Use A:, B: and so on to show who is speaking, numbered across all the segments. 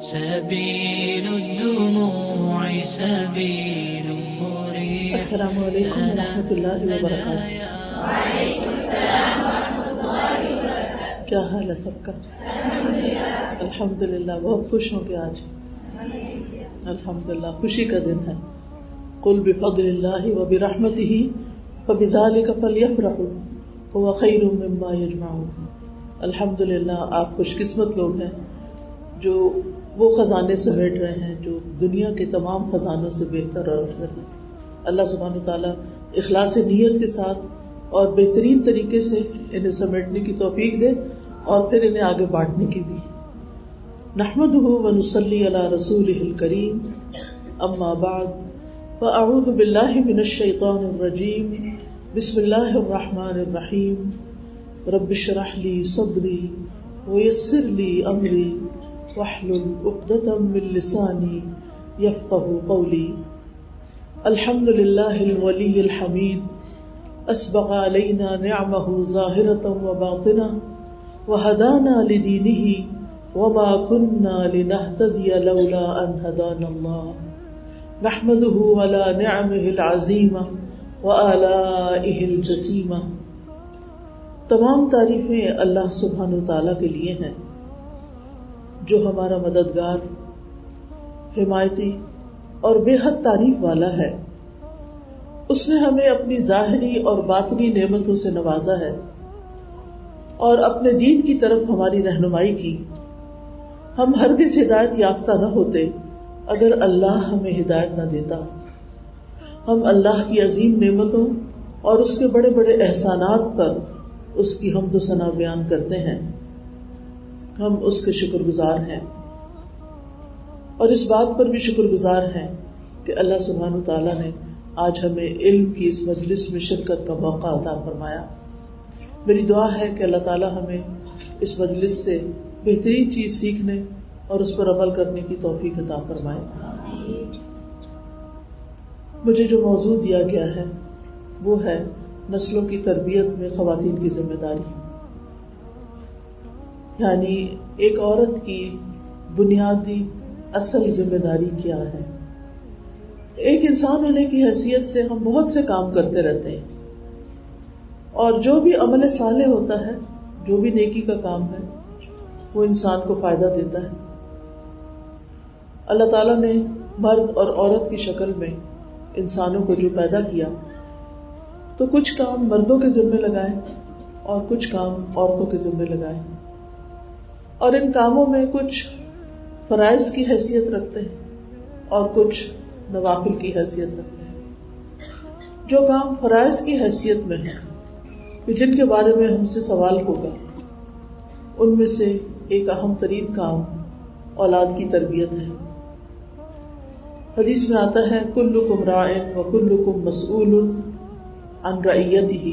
A: سبيل الدموع سبيل مريح.
B: السلام علیکم ورحمۃ اللہ وبرکاتہ.
C: وعلیکم السلام ورحمۃ اللہ وبرکاتہ.
B: کیا حال ہے سب کا؟ الحمدللہ. بہت خوش ہوں کہ آج الحمدللہ خوشی کا دن ہے. قل بفضل اللہ وبرحمتہ فبذلک فلیفرحوا هو خیر مما یجمعون. الحمدللہ آپ خوش قسمت لوگ ہیں جو وہ خزانے سمیٹ رہے ہیں جو دنیا کے تمام خزانوں سے بہتر اور افضل ہیں. اللہ سبحانہ وتعالی اخلاص نیت کے ساتھ اور بہترین طریقے سے انہیں سمیٹنے کی توفیق دے اور پھر انہیں آگے بانٹنے کی بھی. نحمدہ ونصلی علی رسولہ الکریم. اما بعد فاعوذ باللہ من الشیطان الرجیم. بسم اللہ الرحمن الرحیم. رب اشرح لی صدری ویسر لی امری واحلل عقدۃ من لسانی یفقہوا قولی. الحمد للہ الولی الحمید اسبغ علینا نعمہ ظاہرۃ وباطنہ وہدانا لدینہ وما کنا لنہتدی لولا ان ہدانا اللہ. نحمدہ علی نعمہ العظیمہ وآلائہ الجسیمہ. تمام تعریفیں اللہ سبحانہ وتعالیٰ کے لیے ہیں جو ہمارا مددگار، حمایتی اور بے حد تعریف والا ہے. اس نے ہمیں اپنی ظاہری اور باطنی نعمتوں سے نوازا ہے اور اپنے دین کی طرف ہماری رہنمائی کی. ہم ہرگز ہدایت یافتہ نہ ہوتے اگر اللہ ہمیں ہدایت نہ دیتا. ہم اللہ کی عظیم نعمتوں اور اس کے بڑے بڑے احسانات پر اس کی حمد و ثنا بیان کرتے ہیں. ہم اس کے شکر گزار ہیں اور اس بات پر بھی شکر گزار ہیں کہ اللہ سبحانہ وتعالیٰ نے آج ہمیں علم کی اس مجلس میں شرکت کا موقع عطا فرمایا. میری دعا ہے کہ اللہ تعالیٰ ہمیں اس مجلس سے بہترین چیز سیکھنے اور اس پر عمل کرنے کی توفیق عطا فرمائے. مجھے جو موضوع دیا گیا ہے وہ ہے نسلوں کی تربیت میں خواتین کی ذمہ داری. یعنی ایک عورت کی بنیادی اصل ذمہ داری کیا ہے. ایک انسان ہونے کی حیثیت سے ہم بہت سے کام کرتے رہتے ہیں اور جو بھی عمل صالح ہوتا ہے، جو بھی نیکی کا کام ہے، وہ انسان کو فائدہ دیتا ہے. اللہ تعالیٰ نے مرد اور عورت کی شکل میں انسانوں کو جو پیدا کیا تو کچھ کام مردوں کے ذمہ لگائے اور کچھ کام عورتوں کے ذمہ لگائے، اور ان کاموں میں کچھ فرائض کی حیثیت رکھتے ہیں اور کچھ نوافل کی حیثیت رکھتے ہیں. جو کام فرائض کی حیثیت میں ہیں کہ جن کے بارے میں ہم سے سوال ہوگا، ان میں سے ایک اہم ترین کام اولاد کی تربیت ہے. حدیث میں آتا ہے کلکم راع وکلکم مسئول عن رعیتہ.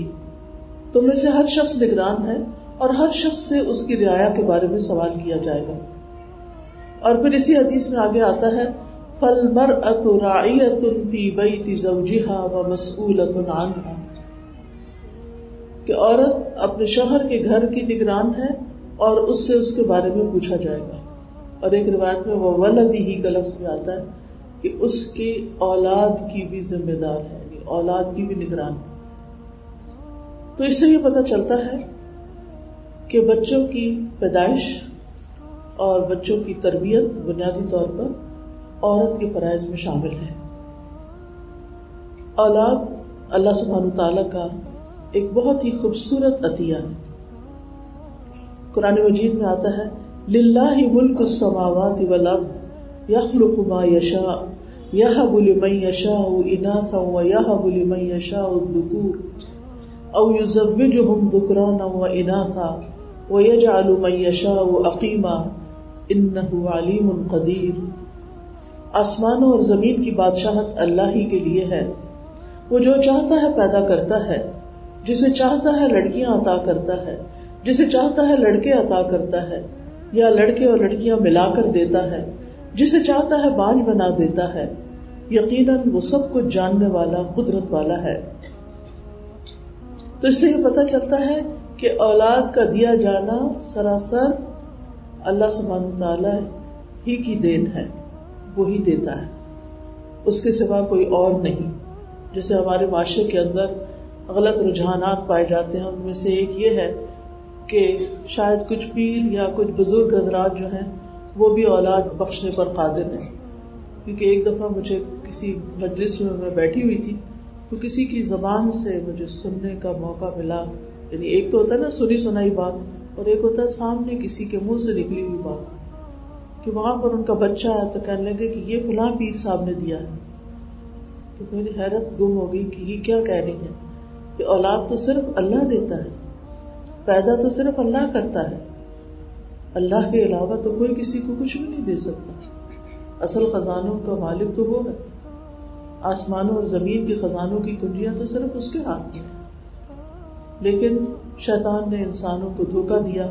B: تم میں سے ہر شخص نگران ہے اور ہر شخص سے اس کی رعایا کے بارے میں سوال کیا جائے گا. اور پھر اسی حدیث میں آگے آتا ہے فالمرأة راعیۃ فی بیت زوجہا ومسئولۃ عنہا، کہ عورت اپنے شوہر کے گھر کی نگران ہے اور اس سے اس کے بارے میں پوچھا جائے گا. اور ایک روایت میں وولدہ کا لفظ بھی آتا ہے کہ اس کی اولاد کی بھی ذمہ دار ہے، یعنی اولاد کی بھی نگران ہے. تو اس سے یہ پتہ چلتا ہے کہ بچوں کی پیدائش اور بچوں کی تربیت بنیادی طور پر عورت کے فرائض میں شامل ہے. اولاد اللہ سبحانہ وتعالیٰ کا ایک بہت ہی خوبصورت عطیہ ہے. قرآن مجید میں آتا ہے للہ ملک السماوات والارض یخلق ما یشاء یہب لمن یشاء اناثا ویہب لمن یشاء الذکور او یزوجہم ذکرانا واناثا وَيَجْعَلُ مَن يَشَاءُ عَقِيمًا إِنَّهُ عَلِيمٌ قَدِيرٌ. آسمانوں اور زمین کی بادشاہت اللہ ہی کے لیے ہے. وہ جو چاہتا ہے پیدا کرتا ہے، جسے چاہتا ہے لڑکیاں عطا کرتا ہے، جسے چاہتا ہے لڑکے عطا کرتا ہے، یا لڑکے اور لڑکیاں ملا کر دیتا ہے، جسے چاہتا ہے بانجھ بنا دیتا ہے. یقیناً وہ سب کچھ جاننے والا، قدرت والا ہے. تو اس سے یہ پتہ چلتا ہے کہ اولاد کا دیا جانا سراسر اللہ سبحانہ تعالیٰ ہی کی دین ہے، وہی دیتا ہے، اس کے سوا کوئی اور نہیں. جیسے ہمارے معاشرے کے اندر غلط رجحانات پائے جاتے ہیں، ان میں سے ایک یہ ہے کہ شاید کچھ پیر یا کچھ بزرگ حضرات جو ہیں وہ بھی اولاد بخشنے پر قادر ہیں. کیونکہ ایک دفعہ مجھے کسی مجلس میں بیٹھی ہوئی تھی تو کسی کی زبان سے مجھے سننے کا موقع ملا. یعنی ایک تو ہوتا ہے نا سنی سنائی بات، اور ایک ہوتا ہے سامنے کسی کے منہ سے نکلی ہوئی بات، کہ وہاں پر ان کا بچہ ہے تو کہنے لگے کہ یہ فلاں پیر صاحب نے دیا ہے. تو میری حیرت گم ہو گئی کہ یہ کیا کہہ رہی ہیں کہ اولاد تو صرف اللہ دیتا ہے، پیدا تو صرف اللہ کرتا ہے، اللہ کے علاوہ تو کوئی کسی کو کچھ بھی نہیں دے سکتا. اصل خزانوں کا مالک تو وہ ہے، آسمانوں اور زمین کے خزانوں کی کنجیاں تو صرف اس کے ہاتھ میں. لیکن شیطان نے انسانوں کو دھوکہ دیا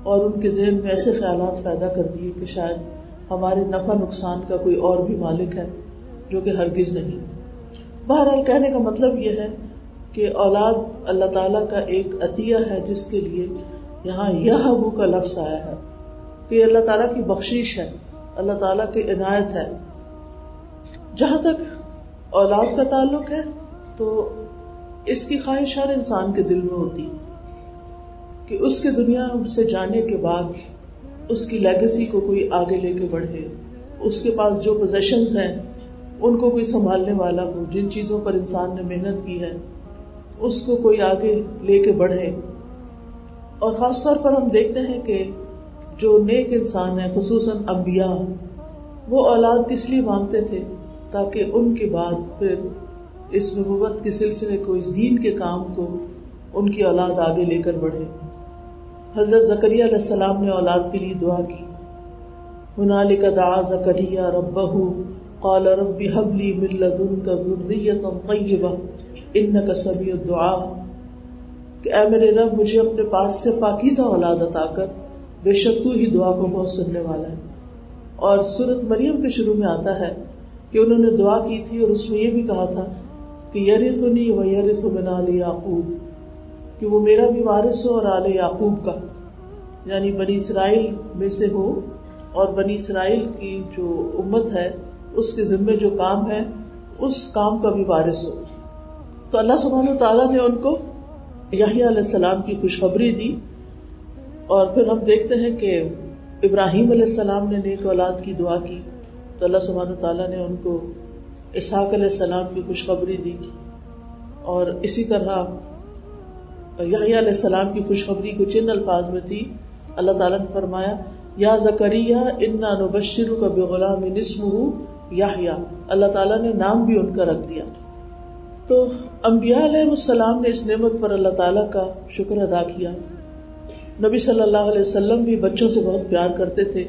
B: اور ان کے ذہن میں ایسے خیالات پیدا کر دیے کہ شاید ہمارے نفع نقصان کا کوئی اور بھی مالک ہے، جو کہ ہرگز نہیں. بہرحال کہنے کا مطلب یہ ہے کہ اولاد اللہ تعالیٰ کا ایک عطیہ ہے، جس کے لیے یہاں یہبو کا لفظ آیا ہے کہ یہ اللہ تعالیٰ کی بخشش ہے، اللہ تعالیٰ کی عنایت ہے. جہاں تک اولاد کا تعلق ہے تو اس کی خواہش ہر انسان کے دل میں ہوتی کہ اس کے دنیا سے جانے کے بعد اس کی لیگیسی کو کوئی آگے لے کے بڑھے، اس کے پاس جو پوزیشنز ہیں ان کو کوئی سنبھالنے والا ہو، جن چیزوں پر انسان نے محنت کی ہے اس کو کوئی آگے لے کے بڑھے. اور خاص طور پر ہم دیکھتے ہیں کہ جو نیک انسان ہیں، خصوصاً انبیاء، وہ اولاد کس لیے مانگتے تھے؟ تاکہ ان کے بعد پھر اس نبوت کے سلسلے کو، اس دین کے کام کو ان کی اولاد آگے لے کر بڑھے. حضرت زکریا علیہ السلام نے اولاد کے لیے دعا کی. ہنالک دعا زکریا ربہ قال رب ہب لی من لدنک ذریۃ طیبہ انک سمیع الدعاء، کہ اے میرے رب مجھے اپنے پاس سے پاکیزہ اولاد عطا کر، بے شک تو ہی دعا کو بہت سننے والا ہے. اور سورۃ مریم کے شروع میں آتا ہے کہ انہوں نے دعا کی تھی اور اس میں یہ بھی کہا تھا کہ یرثنی و یرث من آل یعقوب، کہ وہ میرا بھی وارث ہو اور آل یعقوب کا، یعنی بنی اسرائیل میں سے ہو اور بنی اسرائیل کی جو امت ہے اس کے ذمے جو کام ہے اس کام کا بھی وارث ہو. تو اللہ سبحانہ تعالیٰ نے ان کو یحییٰ علیہ السلام کی خوشخبری دی. اور پھر ہم دیکھتے ہیں کہ ابراہیم علیہ السلام نے نیک اولاد کی دعا کی تو اللہ سبحانہ تعالیٰ نے ان کو اسحاق علیہ السلام کی خوشخبری دی. اور اسی طرح یحییٰ علیہ السلام کی خوشخبری کچھ ان الفاظ میں تھی. اللہ تعالیٰ نے فرمایا یا زکریا انا نبشرک بغلام اسمہ یحییٰ، اللہ تعالیٰ نے نام بھی ان کا رکھ دیا. تو انبیاء علیہ السلام نے اس نعمت پر اللہ تعالیٰ کا شکر ادا کیا. نبی صلی اللہ علیہ وسلم بھی بچوں سے بہت پیار کرتے تھے،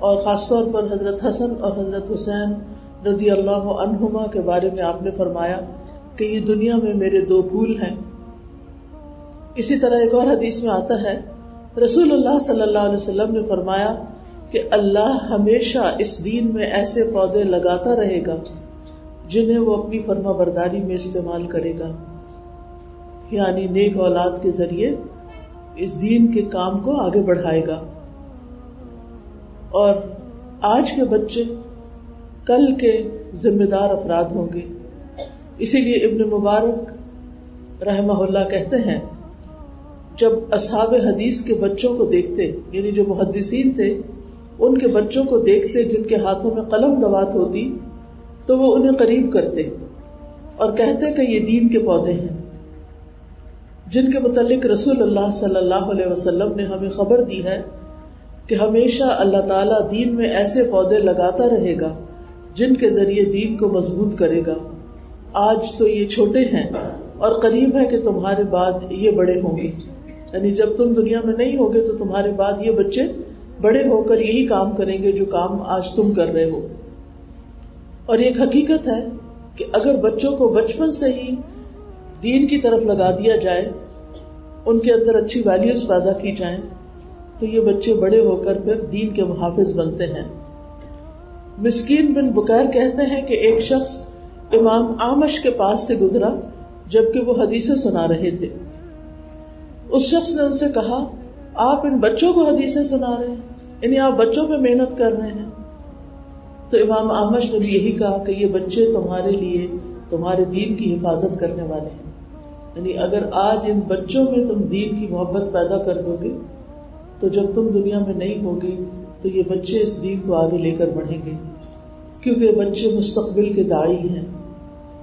B: اور خاص طور پر حضرت حسن اور حضرت حسین رضی اللہ عنہما کے بارے میں آپ نے فرمایا کہ یہ دنیا میں میرے دو پھول ہیں. اسی طرح ایک اور حدیث میں آتا ہے رسول اللہ صلی اللہ علیہ وسلم نے فرمایا کہ اللہ ہمیشہ اس دین میں ایسے پودے لگاتا رہے گا جنہیں وہ اپنی فرما برداری میں استعمال کرے گا، یعنی نیک اولاد کے ذریعے اس دین کے کام کو آگے بڑھائے گا. اور آج کے بچے کل کے ذمہ دار افراد ہوں گے. اسی لیے ابن مبارک رحمہ اللہ کہتے ہیں جب اصحاب حدیث کے بچوں کو دیکھتے، یعنی جو محدثین تھے ان کے بچوں کو دیکھتے جن کے ہاتھوں میں قلم دوات ہوتی تو وہ انہیں قریب کرتے اور کہتے کہ یہ دین کے پودے ہیں جن کے متعلق رسول اللہ صلی اللہ علیہ وسلم نے ہمیں خبر دی ہے کہ ہمیشہ اللہ تعالیٰ دین میں ایسے پودے لگاتا رہے گا جن کے ذریعے دین کو مضبوط کرے گا. آج تو یہ چھوٹے ہیں اور قریب ہے کہ تمہارے بعد یہ بڑے ہوں گے، یعنی جب تم دنیا میں نہیں ہوگے تو تمہارے بعد یہ بچے بڑے ہو کر یہی کام کریں گے جو کام آج تم کر رہے ہو. اور یہ ایک حقیقت ہے کہ اگر بچوں کو بچپن سے ہی دین کی طرف لگا دیا جائے، ان کے اندر اچھی ویلیوز پیدا کی جائیں، تو یہ بچے بڑے ہو کر پھر دین کے محافظ بنتے ہیں. مسکین بن بکیر کہتے ہیں کہ ایک شخص امام اعمش کے پاس سے گزرا جبکہ وہ حدیثیں سنا رہے تھے. اس شخص نے ان سے کہا آپ ان بچوں کو حدیثیں سنا رہے ہیں؟ یعنی آپ بچوں پہ محنت کر رہے ہیں. تو امام احمد نے بھی یہی کہا کہ یہ بچے تمہارے لیے تمہارے دین کی حفاظت کرنے والے ہیں. یعنی اگر آج ان بچوں میں تم دین کی محبت پیدا کر دو گے تو جب تم دنیا میں نہیں ہوگے تو یہ بچے اس دین کو آگے لے کر بڑھیں گے، کیونکہ یہ بچے مستقبل کے داعی ہیں.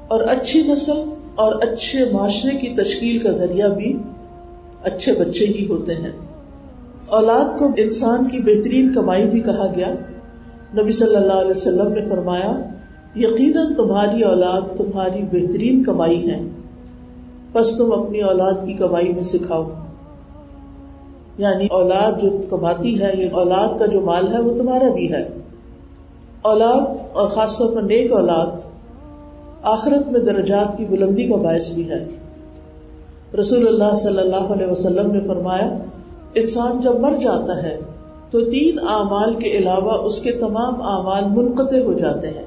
B: اور اچھی نسل اور اچھے معاشرے کی تشکیل کا ذریعہ بھی اچھے بچے ہی ہوتے ہیں. اولاد کو انسان کی بہترین کمائی بھی کہا گیا. نبی صلی اللہ علیہ وسلم نے فرمایا یقیناً تمہاری اولاد تمہاری بہترین کمائی ہے، پس تم اپنی اولاد کی کمائی میں سکھاؤ. یعنی اولاد جو کماتی ہے، یہ اولاد کا جو مال ہے وہ تمہارا بھی ہے. اولاد اور خاص طور پر نیک اولاد آخرت میں درجات کی بلندی کا باعث بھی ہے. رسول اللہ صلی اللہ علیہ وسلم نے فرمایا انسان جب مر جاتا ہے تو 3 اعمال کے علاوہ اس کے تمام اعمال منقطع ہو جاتے ہیں.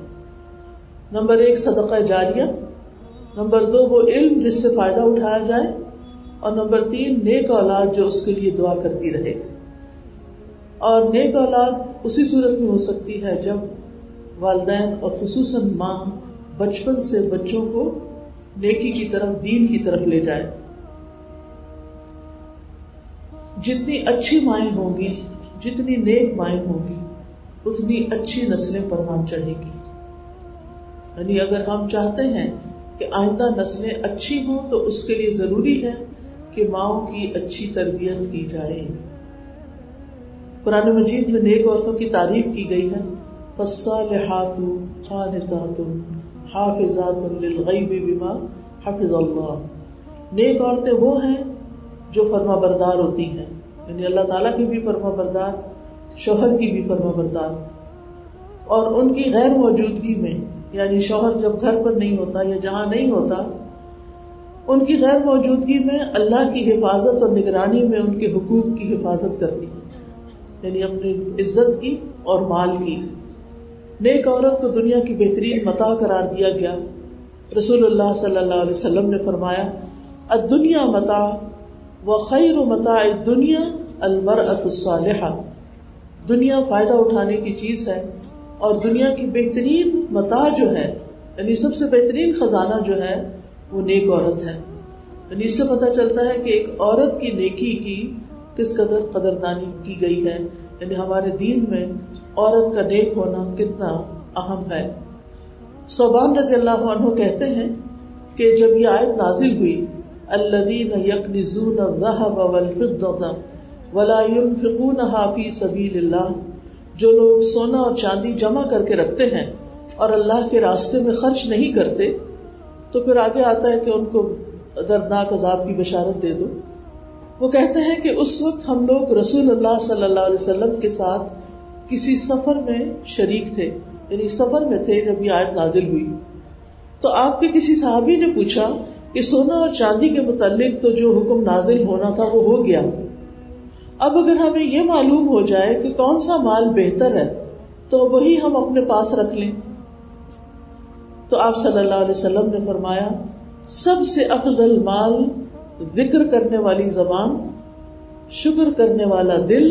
B: نمبر 1 صدقہ جاریہ، نمبر 2 وہ علم جس سے فائدہ اٹھایا جائے، اور نمبر 3 نیک اولاد جو اس کے لیے دعا کرتی رہے. اور نیک اولاد اسی صورت میں ہو سکتی ہے جب والدین اور خصوصاً ماں بچپن سے بچوں کو نیکی کی طرف، دین کی طرف لے جائے. جتنی اچھی مائیں ہوں گی، جتنی نیک مائیں ہوں گی، اتنی اچھی نسلیں پروان چڑھے گی. یعنی اگر ہم چاہتے ہیں کہ آئندہ نسلیں اچھی ہوں تو اس کے لیے ضروری ہے کہ ماؤں کی اچھی تربیت کی جائے. قرآن مجید میں نیک عورتوں کی تعریف کی گئی ہے. فالصالحات قانتات حافظات للغیب بما حفظ اللہ. نیک عورتیں وہ ہیں جو فرما بردار ہوتی ہیں، یعنی اللہ تعالیٰ کی بھی فرما بردار، شوہر کی بھی فرما بردار. اور ان کی غیر موجودگی میں، یعنی شوہر جب گھر پر نہیں ہوتا یا جہاں نہیں ہوتا، ان کی غیر موجودگی میں اللہ کی حفاظت اور نگرانی میں ان کے حقوق کی حفاظت کرتی ہے، یعنی اپنی عزت کی اور مال کی. نیک عورت کو دنیا کی بہترین متاع قرار دیا گیا. رسول اللہ صلی اللہ علیہ وسلم نے فرمایا الدنیا متاع وخیر متاع الدنیا المرأة الصالحہ. دنیا فائدہ اٹھانے کی چیز ہے اور دنیا کی بہترین متاع جو ہے، یعنی سب سے بہترین خزانہ جو ہے وہ نیک عورت ہے. یعنی اس سے پتہ چلتا ہے کہ ایک عورت کی نیکی کی کس قدر قدردانی کی گئی ہے. یعنی ہمارے دین میں عورت کا نیک ہونا کتنا اہم ہے. صوبان رضی اللہ عنہ کہتے ہیں کہ جب یہ آیت نازل ہوئی الذین یکنزون الذہب والفضة ولا ينفقونها فی سبیل اللہ، جو لوگ سونا اور چاندی جمع کر کے رکھتے ہیں اور اللہ کے راستے میں خرچ نہیں کرتے، تو پھر آگے آتا ہے کہ ان کو دردناک عذاب کی بشارت دے دو. وہ کہتے ہیں کہ اس وقت ہم لوگ رسول اللہ صلی اللہ علیہ وسلم کے ساتھ کسی سفر میں شریک تھے، یعنی سفر میں تھے جب یہ آیت نازل ہوئی. تو آپ کے کسی صحابی نے پوچھا کہ سونا اور چاندی کے متعلق تو جو حکم نازل ہونا تھا وہ ہو گیا، اب اگر ہمیں یہ معلوم ہو جائے کہ کون سا مال بہتر ہے تو وہی ہم اپنے پاس رکھ لیں. تو آپ صلی اللہ علیہ وسلم نے فرمایا سب سے افضل مال ذکر کرنے والی زبان، شکر کرنے والا دل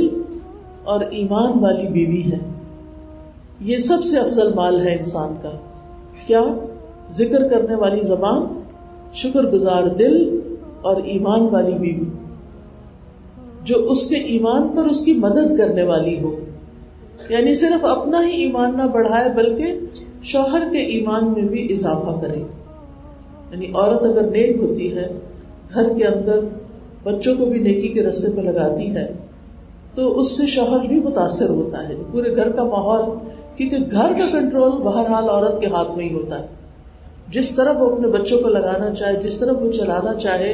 B: اور ایمان والی بیوی ہے. یہ سب سے افضل مال ہے انسان کا. کیا؟ ذکر کرنے والی زبان، شکر گزار دل اور ایمان والی بیوی، جو اس کے ایمان پر اس کی مدد کرنے والی ہو. یعنی صرف اپنا ہی ایمان نہ بڑھائے بلکہ شوہر کے ایمان میں بھی اضافہ کرے. یعنی عورت اگر نیک ہوتی ہے، گھر کے اندر بچوں کو بھی نیکی کے راستے پہ لگاتی ہے، تو اس سے شوہر بھی متاثر ہوتا ہے، پورے گھر کا ماحول، کیونکہ گھر کا کنٹرول بہرحال عورت کے ہاتھ میں ہی ہوتا ہے. جس طرح وہ اپنے بچوں کو لگانا چاہے، جس طرح وہ چلانا چاہے،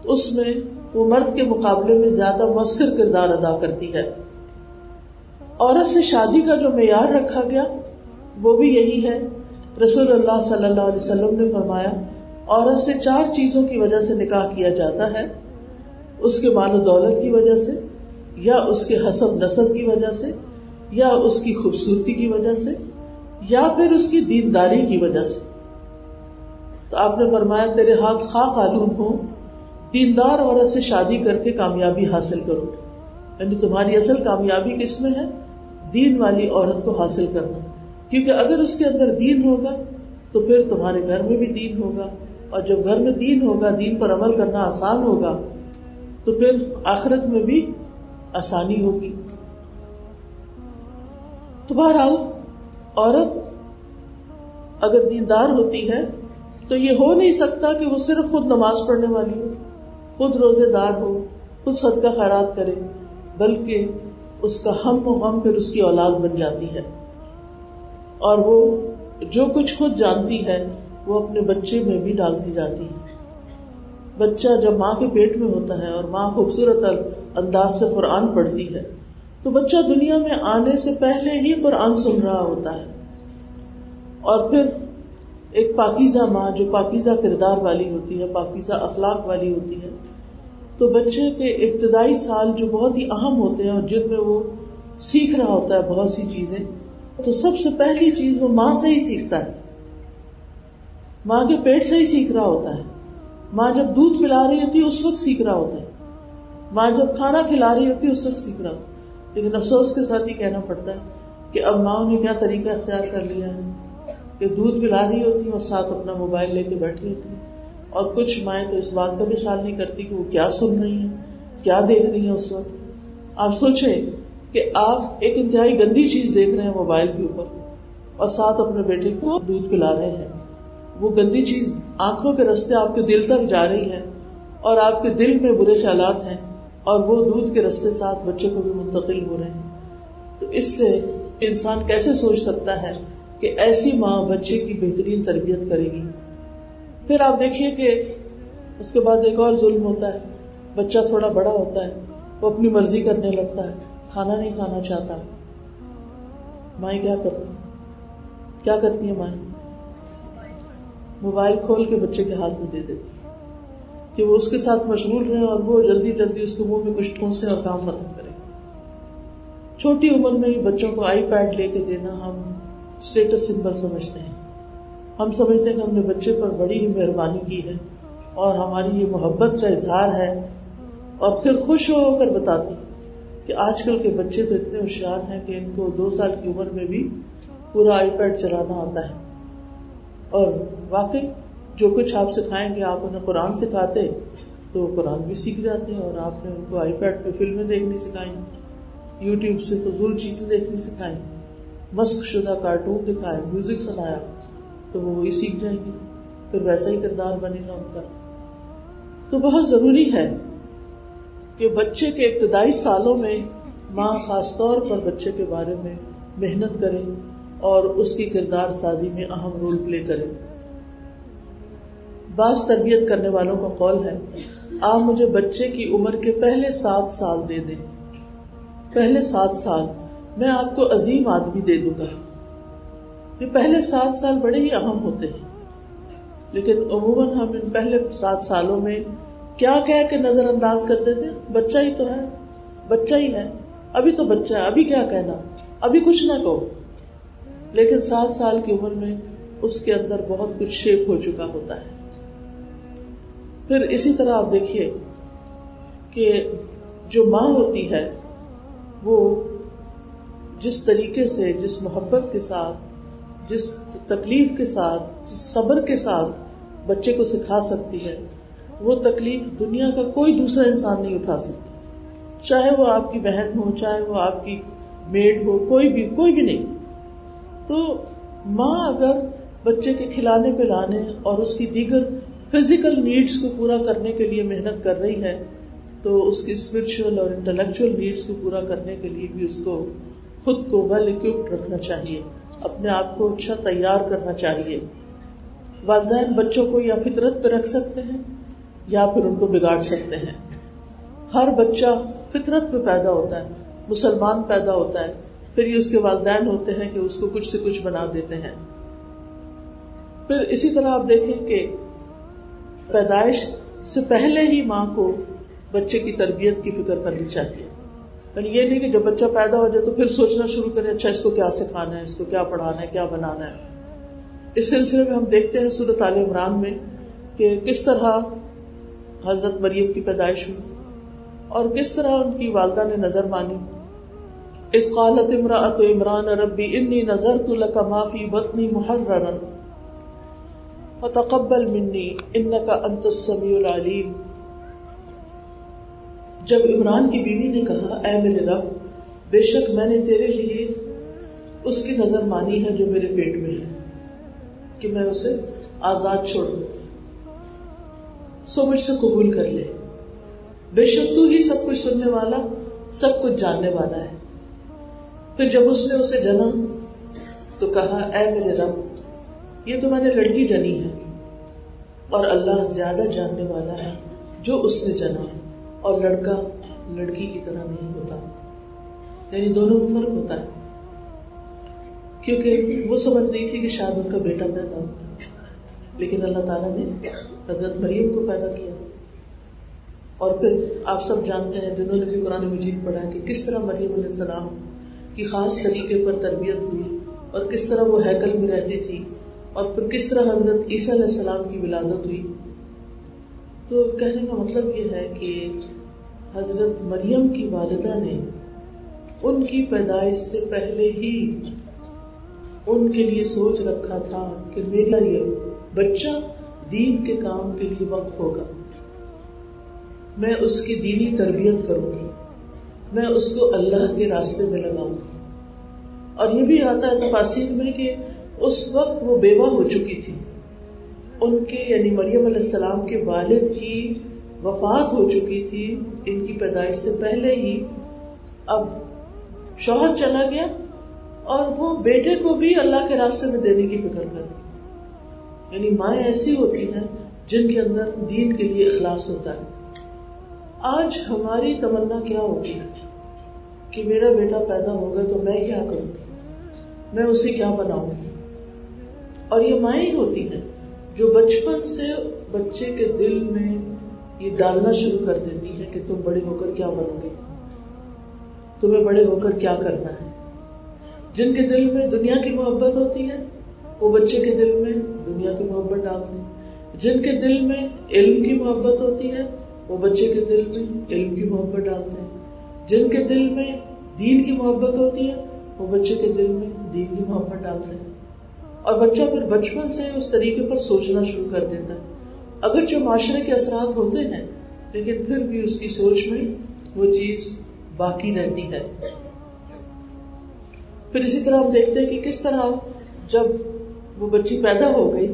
B: اس میں وہ مرد کے مقابلے میں زیادہ مؤثر کردار ادا کرتی ہے. عورت سے شادی کا جو معیار رکھا گیا وہ بھی یہی ہے. رسول اللہ صلی اللہ علیہ وسلم نے فرمایا عورت سے 4 چیزوں کی وجہ سے نکاح کیا جاتا ہے، اس کے مال و دولت کی وجہ سے، یا اس کے حسب نسب کی وجہ سے، یا اس کی خوبصورتی کی وجہ سے، یا پھر اس کی دینداری کی وجہ سے. تو آپ نے فرمایا تیرے ہاتھ خاک آلود ہوں، دیندار عورت سے شادی کر کے کامیابی حاصل کرو. یعنی تمہاری اصل کامیابی کس میں ہے؟ دین والی عورت کو حاصل کرنا. کیونکہ اگر اس کے اندر دین ہوگا تو پھر تمہارے گھر میں بھی دین ہوگا, اور جب گھر میں دین ہوگا, دین پر عمل کرنا آسان ہوگا, تو پھر آخرت میں بھی آسانی ہوگی. تو بہرحال عورت اگر دیندار ہوتی ہے تو یہ ہو نہیں سکتا کہ وہ صرف خود نماز پڑھنے والی ہو, خود روزے دار ہو, خود صدقہ خیرات کرے, بلکہ اس کا ہم و غم پھر اس کی اولاد بن جاتی ہے, اور وہ جو کچھ خود جانتی ہے وہ اپنے بچے میں بھی ڈالتی جاتی ہے. بچہ جب ماں کے پیٹ میں ہوتا ہے اور ماں خوبصورت انداز سے قرآن پڑھتی ہے تو بچہ دنیا میں آنے سے پہلے ہی قرآن سن رہا ہوتا ہے. اور پھر ایک پاکیزہ ماں جو پاکیزہ کردار والی ہوتی ہے, پاکیزہ اخلاق والی ہوتی ہے, تو بچے کے ابتدائی سال جو بہت ہی اہم ہوتے ہیں اور جن میں وہ سیکھ رہا ہوتا ہے بہت سی چیزیں, تو سب سے پہلی چیز وہ ماں سے ہی سیکھتا ہے, ماں کے پیٹ سے ہی سیکھ رہا ہوتا ہے. ماں جب دودھ پلا رہی ہوتی ہے اس وقت سیکھ رہا ہوتا ہے, ماں جب کھانا کھلا رہی ہوتی ہے اس وقت سیکھ رہا ہوتا ہے. لیکن افسوس کے ساتھ ہی کہنا پڑتا ہے کہ اب ماں نے کیا طریقہ اختیار کر لیا ہے کہ دودھ پلا رہی ہوتی ہیں اور ساتھ اپنا موبائل لے کے بیٹھی ہوتی ہیں, اور کچھ مائیں تو اس بات کا بھی خیال نہیں کرتی کہ وہ کیا سن رہی ہیں, کیا دیکھ رہی ہیں اس وقت. آپ سوچیں کہ آپ ایک انتہائی گندی چیز دیکھ رہے ہیں موبائل کے اوپر اور ساتھ اپنے بیٹے کو دودھ پلا رہے ہیں. وہ گندی چیز آنکھوں کے راستے آپ کے دل تک جا رہی ہے اور آپ کے دل میں برے خیالات ہیں, اور وہ دودھ کے راستے ساتھ بچے کو بھی منتقل ہو رہے ہیں. تو اس سے انسان کیسے سوچ سکتا ہے کہ ایسی ماں بچے کی بہترین تربیت کرے گی. پھر آپ دیکھیے کہ اس کے بعد ایک اور ظلم ہوتا ہے. بچہ تھوڑا بڑا ہوتا ہے, وہ اپنی مرضی کرنے لگتا ہے, کھانا نہیں کھانا چاہتا. مائیں کیا کرتی ہیں مائیں؟ موبائل کھول کے بچے کے ہاتھ میں دے دیتی کہ وہ اس کے ساتھ مشغول رہے اور وہ جلدی جلدی اس کے منہ میں کچھ ٹھونسے اور کام ختم کرے. چھوٹی عمر میں ہی بچوں کو آئی پیڈ لے کے دینا ہم اسٹیٹس سمبل سمجھتے ہیں. ہم سمجھتے ہیں کہ ہم نے بچے پر بڑی ہی مہربانی کی ہے اور ہماری یہ محبت کا اظہار ہے, اور پھر خوش ہو کر بتاتی کہ آج کل کے بچے تو اتنے ہوشیار ہیں کہ ان کو 2 سال کی عمر میں بھی پورا آئی پیڈ چلانا آتا ہے. اور واقعی جو کچھ آپ سکھائیں گے, آپ انہیں قرآن سکھاتے تو قرآن بھی سیکھ جاتے ہیں, اور آپ نے ان کو آئی پیڈ پہ فلمیں دیکھنی سکھائیں, یوٹیوب سے فضول چیزیں دیکھنی سکھائیں, مسخ شدہ کارٹون دکھائے, میوزک سنایا, تو وہ وہی سیکھ جائیں گے, پھر ویسا ہی کردار بنے گا ان کا. تو بہت ضروری ہے کہ بچے کے ابتدائی سالوں میں ماں خاص طور پر بچے کے بارے میں محنت کرے اور اس کی کردار سازی میں اہم رول پلے کرے. بعض تربیت کرنے والوں کا قول ہے, آپ مجھے بچے کی عمر کے پہلے 7 سال دے دیں, پہلے 7 سال میں آپ کو عظیم آدمی دے دوں گا. یہ پہلے 7 سال بڑے ہی اہم ہوتے ہیں, لیکن عموماً ہم ان پہلے 7 سالوں میں کیا کہہ کے نظر انداز کر دیتے ہیں, بچہ ہی تو ہے, بچہ ہی ہے, ابھی تو بچہ ہے, ابھی کیا کہنا, ابھی کچھ نہ کہو. لیکن 7 سال کی عمر میں اس کے اندر بہت کچھ شیپ ہو چکا ہوتا ہے. پھر اسی طرح آپ دیکھیے کہ جو ماں ہوتی ہے وہ جس طریقے سے, جس محبت کے ساتھ, جس تکلیف کے ساتھ, جس صبر کے ساتھ بچے کو سکھا سکتی ہے, وہ تکلیف دنیا کا کوئی دوسرا انسان نہیں اٹھا سکتا, چاہے وہ آپ کی بہن ہو, چاہے وہ آپ کی میڈ ہو, کوئی بھی نہیں. تو ماں اگر بچے کے کھلانے پلانے اور اس کی دیگر فزیکل نیڈز کو پورا کرنے کے لیے محنت کر رہی ہے, تو اس کی اسپرچل اور انٹلیکچوئل نیڈز کو پورا کرنے کے لیے بھی اس کو خود کو ویل اکوپڈ رکھنا چاہیے, اپنے آپ کو اچھا تیار کرنا چاہیے. والدین بچوں کو یا فطرت پہ رکھ سکتے ہیں یا پھر ان کو بگاڑ سکتے ہیں. ہر بچہ فطرت پہ پیدا ہوتا ہے, مسلمان پیدا ہوتا ہے, پھر یہ اس کے والدین ہوتے ہیں کہ اس کو کچھ سے کچھ بنا دیتے ہیں. پھر اسی طرح آپ دیکھیں کہ پیدائش سے پہلے ہی ماں کو بچے کی تربیت کی فکر کرنی چاہیے. یعنی یہ نہیں کہ جب بچہ پیدا ہو جائے تو پھر سوچنا شروع کرے اچھا اس کو کیا سکھانا ہے, اس کو کیا پڑھانا ہے, کیا بنانا ہے. اس سلسلے میں ہم دیکھتے ہیں سورۃ آل عمران میں کہ کس طرح حضرت مریم کی پیدائش ہوئی اور کس طرح ان کی والدہ نے نظر مانی. اذ قالت امرأة عمران ربی انی نذرت لک ما فی بطنی محررا فتقبل منی انک انت السمیع العلیم. جب عمران کی بیوی نے کہا اے میرے رب بے شک میں نے تیرے لیے اس کی نظر مانی ہے جو میرے پیٹ میں ہے کہ میں اسے آزاد چھوڑ دوں، سو مجھ سے قبول کر لے، بے شک تو ہی سب کچھ سننے والا سب کچھ جاننے والا ہے. پھر جب اس نے اسے جنا تو کہا اے میرے رب یہ تو میں نے لڑکی جنی ہے اور اللہ زیادہ جاننے والا ہے جو اس نے جنا، اور لڑکا لڑکی کی طرح نہیں ہوتا. یعنی دونوں میں فرق ہوتا ہے، کیونکہ وہ سمجھ نہیں تھی کہ شاید ان کا بیٹا پیدا ہوگا، لیکن اللہ تعالیٰ نے حضرت مریم کو پیدا کیا. اور پھر آپ سب جانتے ہیں جنہوں نے بھی قرآن مجید پڑھا کہ کس طرح مریم علیہ السلام کی خاص طریقے پر تربیت ہوئی اور کس طرح وہ ہیکل میں رہتی تھی، اور پھر کس طرح حضرت عیسیٰ علیہ السلام کی ولادت ہوئی. تو کہنے کا مطلب یہ ہے کہ حضرت مریم کی والدہ نے ان کی پیدائش سے پہلے ہی ان کے لیے سوچ رکھا تھا کہ میرا یہ بچہ دین کے کام کے لیے وقف ہوگا، میں اس کی دینی تربیت کروں گی، میں اس کو اللہ کے راستے میں لگاؤں گی. اور یہ بھی آتا ہے تفاسیر میں کہ اس وقت وہ بیوہ ہو چکی تھی، ان کے یعنی مریم علیہ السلام کے والد کی وفات ہو چکی تھی ان کی پیدائش سے پہلے ہی. اب شوہر چلا گیا اور وہ بیٹے کو بھی اللہ کے راستے میں دینے کی فکر کر رہی. یعنی مائیں ایسی ہوتی ہیں جن کے اندر دین کے لیے اخلاص ہوتا ہے. آج ہماری تمنا کیا ہوگی کہ میرا بیٹا پیدا ہوگا تو میں کیا کروں گی، میں اسے کیا بناؤں گی. اور یہ مائیں ہوتی ہیں جو بچپن سے بچے کے دل میں یہ ڈالنا شروع کر دیتی ہے کہ تم بڑے ہو کر کیا بنو گے، تمہیں بڑے ہو کر کیا کرنا ہے. جن کے دل میں دنیا کی محبت ہوتی ہے وہ بچے کے دل میں دنیا کی محبت ڈالتے ہیں. جن کے دل میں علم کی محبت ہوتی ہے وہ بچے کے دل میں علم کی محبت ڈالتے ہیں. جن کے دل میں دین کی محبت ہوتی ہے وہ بچے کے دل میں دین کی محبت ڈالتے ہیں. اور بچہ پھر بچپن سے اس طریقے پر سوچنا شروع کر دیتا ہے. اگرچہ معاشرے کے اثرات ہوتے ہیں لیکن پھر بھی اس کی سوچ میں وہ چیز باقی رہتی ہے. پھر اسی طرح ہم دیکھتے ہیں کہ کس طرح جب وہ بچی پیدا ہو گئی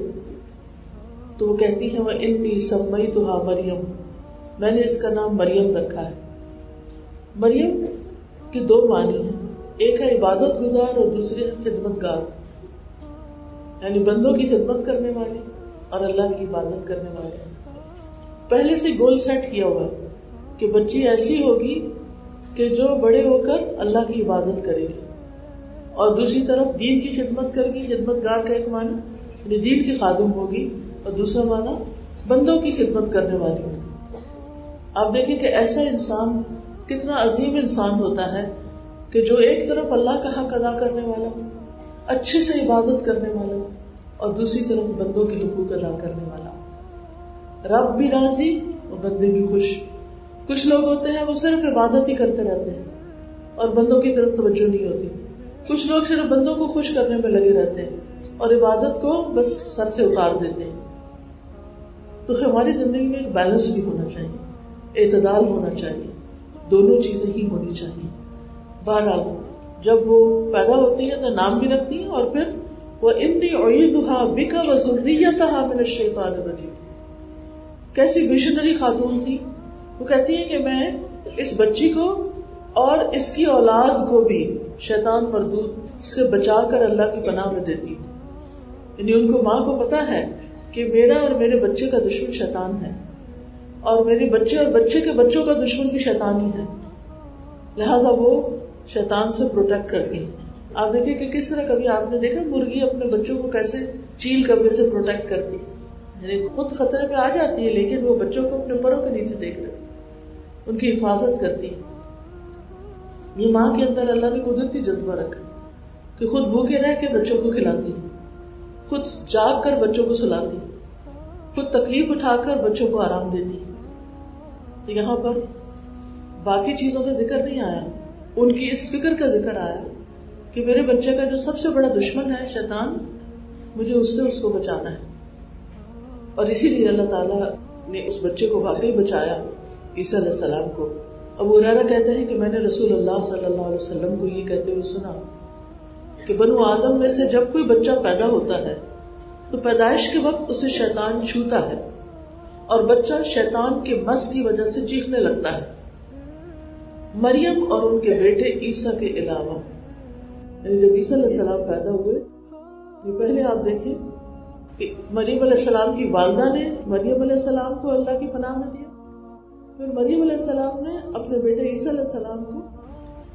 B: تو وہ کہتی ہے وَإِنِّي سَمَّيْتُهَا مَرْيَمَ، میں نے اس کا نام مریم رکھا ہے. مریم کے دو معنی ہیں، ایک ہے عبادت گزار اور دوسری ہے خدمت گار، یعنی بندوں کی خدمت کرنے والی اور اللہ کی عبادت کرنے والے. پہلے سے گول سیٹ کیا ہوا ہے کہ بچی ایسی ہوگی کہ جو بڑے ہو کر اللہ کی عبادت کرے گی، اور دوسری طرف دین کی خدمت کرے گی. خدمت گار کا ایک معنی یعنی دین کی خادم ہوگی اور دوسرا معنی بندوں کی خدمت کرنے والی ہوگی. آپ دیکھیں کہ ایسا انسان کتنا عظیم انسان ہوتا ہے کہ جو ایک طرف اللہ کا حق ادا کرنے والا، اچھے سے عبادت کرنے والا، اور دوسری طرف بندوں کے حقوق ادا کرنے والا. رب بھی راضی اور بندے بھی خوش. کچھ لوگ ہوتے ہیں وہ صرف عبادت ہی کرتے رہتے ہیں اور بندوں کی طرف توجہ نہیں ہوتی. کچھ لوگ صرف بندوں کو خوش کرنے میں لگے رہتے ہیں اور عبادت کو بس سر سے اتار دیتے ہیں. تو ہماری زندگی میں ایک بیلنس بھی ہونا چاہیے، اعتدال ہونا چاہیے، دونوں چیزیں ہی ہونی چاہیے. بہرحال جب وہ پیدا ہوتی ہے تو نام بھی رکھتی ہیں، اور پھر وَإِنِّي أُعِيذُهَا بِكَ وَذُرِّيَّتَهَا مِنَ الشَّيْطَانِ الرَّجِيمِ. کیسی ویژنری خاتون تھی. وہ کہتی ہے کہ میں اس بچی کو اور اس کی اولاد کو بھی شیطان مردود سے بچا کر اللہ کی پناہ میں دیتی ہوں. یعنی ان کو، ماں کو پتا ہے کہ میرا اور میرے بچے کا دشمن شیطان ہے، اور میرے بچے اور بچے کے بچوں کا دشمن بھی شیطان ہی ہے، لہذا وہ شیطان سے پروٹیکٹ کرتی ہے. آپ دیکھیں کہ کس طرح کبھی آپ نے دیکھا مرغی اپنے بچوں کو کیسے چیل کبے سے پروٹیکٹ کرتی ہے. یعنی خود خطرے میں آ جاتی ہے لیکن وہ بچوں کو اپنے پروں کے نیچے دیکھ رہے، ان کی حفاظت کرتی ہے. یہ ماں کے اندر اللہ نے قدرتی جذبہ رکھا کہ خود بھوکے رہ کے بچوں کو کھلاتی، خود جاگ کر بچوں کو سلاتی، خود تکلیف اٹھا کر بچوں کو آرام دیتی. تو یہاں پر باقی چیزوں کا ذکر نہیں آیا، ان کی اس فکر کا ذکر آیا کہ میرے بچے کا جو سب سے بڑا دشمن ہے شیطان، مجھے اس سے اس کو بچانا ہے۔ اور اسی لیے اللہ تعالیٰ نے اس بچے کو واقعی بچایا، عیسیٰ علیہ السلام کو۔ ابو ہریرہ کہتے ہیں کہ میں نے رسول اللہ صلی اللہ علیہ وسلم کو یہ کہتے ہوئے سنا کہ بنو آدم میں سے جب کوئی بچہ پیدا ہوتا ہے تو پیدائش کے وقت اسے شیطان چھوتا ہے اور بچہ شیطان کے مس کی وجہ سے چیخنے لگتا ہے، مریم اور ان کے بیٹے عیسیٰ کے علاوہ۔ یعنی جب عیسیٰ علیہ السلام پیدا ہوئے تو پہلے آپ دیکھیں کہ مریم علیہ السلام کی والدہ نے مریم علیہ السلام کو اللہ کی پناہ میں دیا، پھر مریم علیہ السلام نے اپنے بیٹے عیسیٰ علیہ السلام کو،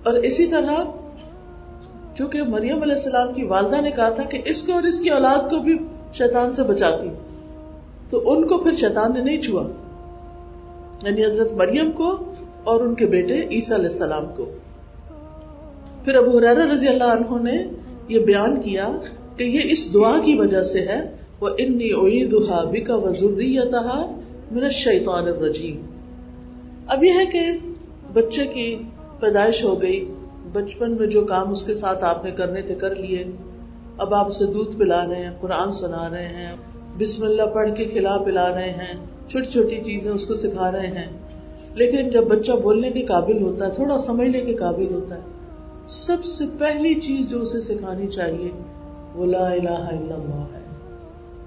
B: اور اسی طرح چونکہ مریم علیہ السلام کی والدہ نے کہا تھا کہ اس کو اور اس کی اولاد کو بھی شیطان سے بچاتی، تو ان کو پھر شیطان نے نہیں چھوا، یعنی حضرت مریم کو اور ان کے بیٹے عیسیٰ علیہ السلام کو۔ پھر ابو ہریرہ رضی اللہ عنہ نے یہ بیان کیا کہ یہ اس دعا کی وجہ سے ہے، وَإِنِّي أُعِيذُهَا بِكَ وَذُرِّيَّتَهَا مِنَ الشَّيْطَانِ الرَّجِيمِ۔ اب یہ ہے کہ بچے کی پیدائش ہو گئی، بچپن میں جو کام اس کے ساتھ آپ نے کرنے تھے کر لیے، اب آپ اسے دودھ پلا رہے ہیں، قرآن سنا رہے ہیں، بسم اللہ پڑھ کے کھلا پلا رہے ہیں، چھوٹی چھوٹی چیزیں اس کو سکھا رہے ہیں۔ لیکن جب بچہ بولنے کے قابل ہوتا ہے، تھوڑا سمجھنے کے قابل ہوتا ہے، سب سے پہلی چیز جو اسے سکھانی چاہیے وہ لا الہ الا اللہ ہے،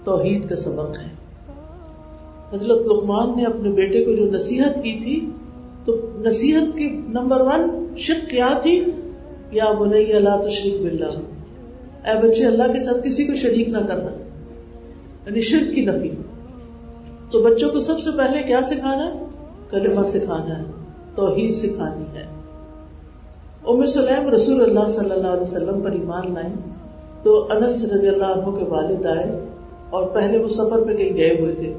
B: توحید کا سبق ہے۔ حضرت لقمان نے اپنے بیٹے کو جو نصیحت کی تھی، تو نصیحت کی نمبر 1 شرک کیا تھی؟ یا بنی لا تشرک باللہ، اے بچے اللہ کے ساتھ کسی کو شریک نہ کرنا، یعنی شرک کی نفی۔ تو بچوں کو سب سے پہلے کیا سکھانا ہے؟ کلمہ سکھانا ہے، توحید سکھانی ہے۔ ام سلیم رسول اللہ صلی اللہ علیہ وسلم پر ایمان لائیں تو انس رضی اللہ عنہ کے والد آئے اور پہلے وہ سفر پہ کہیں گئے ہوئے تھے،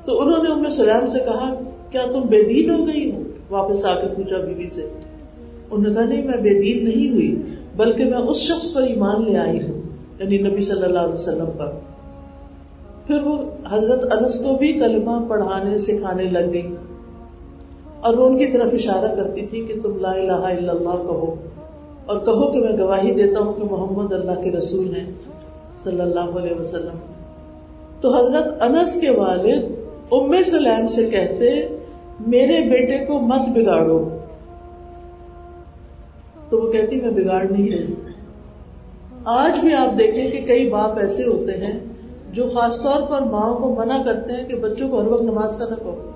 B: تو انہوں نے ام سلیم سے کہا کیا تم بے دین ہو گئی ہو؟ واپس آ کے پوچھا بیوی سے، انہوں نے کہا نہیں میں بے دین نہیں ہوئی، بلکہ میں اس شخص پر ایمان لے آئی ہوں، یعنی نبی صلی اللہ علیہ وسلم پر۔ پھر وہ حضرت انس کو بھی کلمہ پڑھانے سکھانے لگ گئی، اور وہ ان کی طرف اشارہ کرتی تھی کہ تم لا الہ الا اللہ کہو، اور کہو کہ میں گواہی دیتا ہوں کہ محمد اللہ کے رسول ہیں صلی اللہ علیہ وسلم۔ تو حضرت انس کے والد ام سلیم سے کہتے میرے بیٹے کو مت بگاڑو، تو وہ کہتی میں بگاڑ نہیں رہی۔ آج بھی آپ دیکھیں کہ کئی باپ ایسے ہوتے ہیں جو خاص طور پر ماں کو منع کرتے ہیں کہ بچوں کو ہر وقت نماز کا نہ کہو،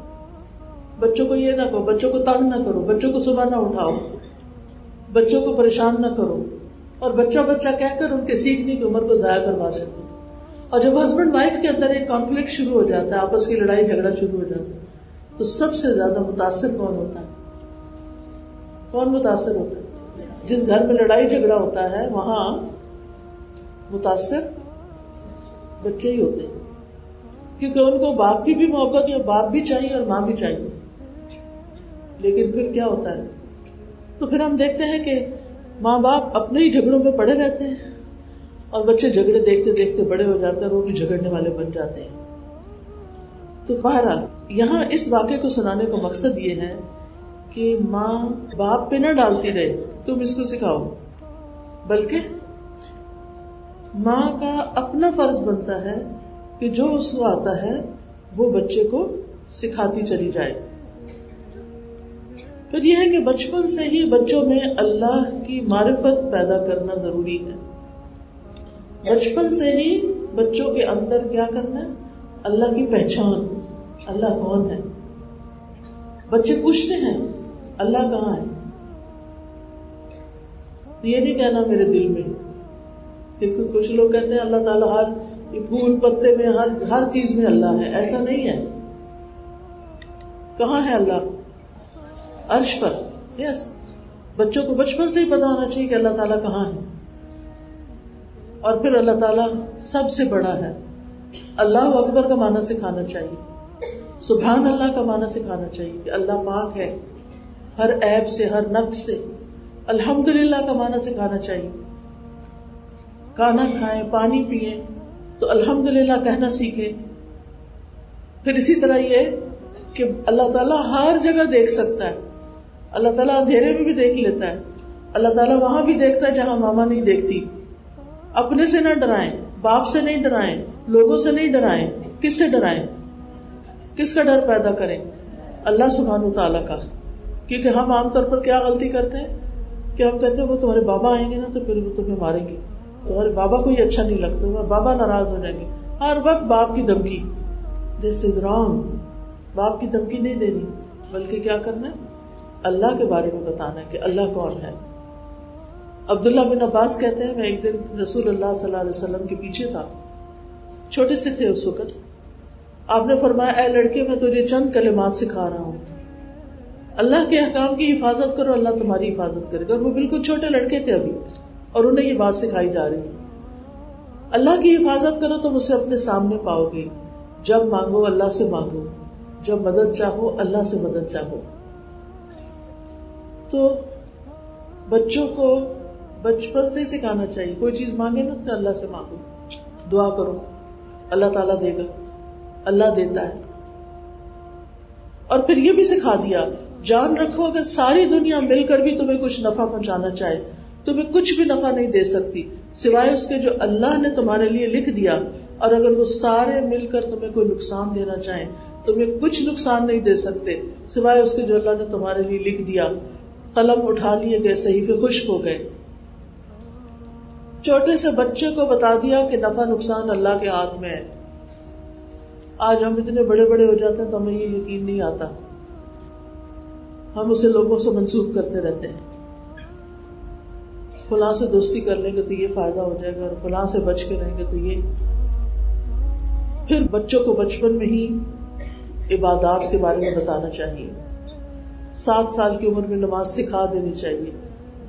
B: بچوں کو یہ نہ کہو، بچوں کو تنگ نہ کرو، بچوں کو صبح نہ اٹھاؤ، بچوں کو پریشان نہ کرو، اور بچہ بچہ کہہ کر ان کے سیکھنے کی عمر کو ضائع کروا دیتے ہیں۔ اور جب ہسبینڈ وائف کے اندر ایک کانفلکٹ شروع ہو جاتا ہے، آپس کی لڑائی جھگڑا شروع ہو جاتا ہے، تو سب سے زیادہ متاثر کون ہوتا ہے؟ کون متاثر ہوتا ہے؟ جس گھر میں لڑائی جھگڑا ہوتا ہے وہاں متاثر بچے ہی ہوتے ہیں، کیونکہ ان کو باپ کی بھی محبت یا باپ بھی چاہیے اور ماں بھی چاہیے۔ لیکن پھر کیا ہوتا ہے؟ تو پھر ہم دیکھتے ہیں کہ ماں باپ اپنے ہی جھگڑوں میں پڑے رہتے ہیں اور بچے جھگڑے دیکھتے دیکھتے بڑے ہو جاتے ہیں اور وہ بھی جھگڑنے والے بن جاتے ہیں۔ تو بہرحال یہاں اس واقعے کو سنانے کا مقصد یہ ہے کہ ماں باپ پہ نہ ڈالتی رہے تم اس کو سکھاؤ، بلکہ ماں کا اپنا فرض بنتا ہے کہ جو اس کو آتا ہے وہ بچے کو سکھاتی چلی جائے۔ پھر یہ ہے کہ بچپن سے ہی بچوں میں اللہ کی معرفت پیدا کرنا ضروری ہے۔ بچپن سے ہی بچوں کے اندر کیا کرنا ہے؟ اللہ کی پہچان، اللہ کون ہے۔ بچے پوچھتے ہیں اللہ کہاں ہے، یہ نہیں کہنا میرے دل میں، کیونکہ کچھ لوگ کہتے ہیں اللہ تعالیٰ ہر پھول پتے میں ہر چیز میں اللہ ہے، ایسا نہیں ہے۔ کہاں ہے اللہ؟ عرش پر۔ یس، بچوں کو بچپن سے ہی پتا ہونا چاہیے کہ اللہ تعالیٰ کہاں ہے، اور پھر اللہ تعالیٰ سب سے بڑا ہے۔ اللہ اکبر کا معنی سکھانا چاہیے، سبحان اللہ کا معنی سکھانا چاہیے کہ اللہ پاک ہے ہر عیب سے، ہر نقص سے۔ الحمدللہ کا معنی سکھانا چاہیے، کھانا کھائیں پانی پیئیں تو الحمدللہ کہنا سیکھیں۔ پھر اسی طرح یہ کہ اللہ تعالیٰ ہر جگہ دیکھ سکتا ہے، اللہ تعالیٰ اندھیرے میں بھی دیکھ لیتا ہے. اللہ تعالیٰ وہاں بھی دیکھتا ہے جہاں ماما نہیں دیکھتی. اپنے سے نہ ڈرائیں, باپ سے نہیں ڈرائیں, لوگوں سے نہیں ڈرائیں. کس سے ڈرائیں؟ کس کا ڈر پیدا کریں؟ اللہ سبحانہ وتعالیٰ کا. کیونکہ ہم عام طور پر کیا غلطی کرتے ہیں کہ ہم کہتے ہیں وہ تمہارے بابا آئیں گے نا تو پھر وہ تمہیں ماریں گے, تمہارے بابا کو یہ اچھا نہیں لگتا, تمہارے بابا ناراض ہو جائیں گے. ہر وقت باپ کی دھمکی, دس از رانگ. باپ کی دھمکی نہیں دینی, بلکہ کیا کرنا ہے, اللہ کے بارے میں بتانا ہے کہ اللہ کون ہے. عبداللہ بن عباس کہتے ہیں میں ایک دن رسول اللہ صلی اللہ علیہ وسلم کے پیچھے تھا, چھوٹے سے تھے اس وقت. آپ نے فرمایا اے لڑکے میں تجھے چند کلمات سکھا رہا ہوں, اللہ کے احکام کی حفاظت کرو, اللہ تمہاری حفاظت کرے گا. اور وہ بالکل چھوٹے لڑکے تھے ابھی, اور انہیں یہ بات سکھائی جا رہی. اللہ کی حفاظت کرو تو مجھ سے اپنے سامنے پاؤ گے. جب مانگو اللہ سے مانگو, جب مدد چاہو اللہ سے مدد چاہو. تو بچوں کو بچپن سے سکھانا چاہیے, کوئی چیز مانگے نا تو اللہ سے مانگو, دعا کرو, اللہ تعالیٰ دے گا, اللہ دیتا ہے. اور پھر یہ بھی سکھا دیا, جان رکھو اگر ساری دنیا مل کر بھی تمہیں کچھ نفع پہنچانا چاہے, تمہیں کچھ بھی نفع نہیں دے سکتی سوائے اس کے جو اللہ نے تمہارے لیے لکھ دیا. اور اگر وہ سارے مل کر تمہیں کوئی نقصان دینا چاہیں, تمہیں کچھ نقصان نہیں دے سکتے سوائے اس کے جو اللہ نے تمہارے لیے لکھ دیا. قلم اٹھا لیے گئے, صحیفے خشک ہو گئے. چھوٹے سے بچے کو بتا دیا کہ نفع نقصان اللہ کے ہاتھ میں ہے. آج ہم اتنے بڑے بڑے ہو جاتے ہیں تو ہمیں یہ یقین نہیں آتا, ہم اسے لوگوں سے منسوخ کرتے رہتے ہیں. فلاں سے دوستی کر لیں گے تو یہ فائدہ ہو جائے گا, اور فلاں سے بچ کے رہیں گے تو یہ. پھر بچوں کو بچپن میں ہی عبادات کے بارے میں بتانا چاہیے. 7 سال کی عمر میں نماز سکھا دینی چاہیے.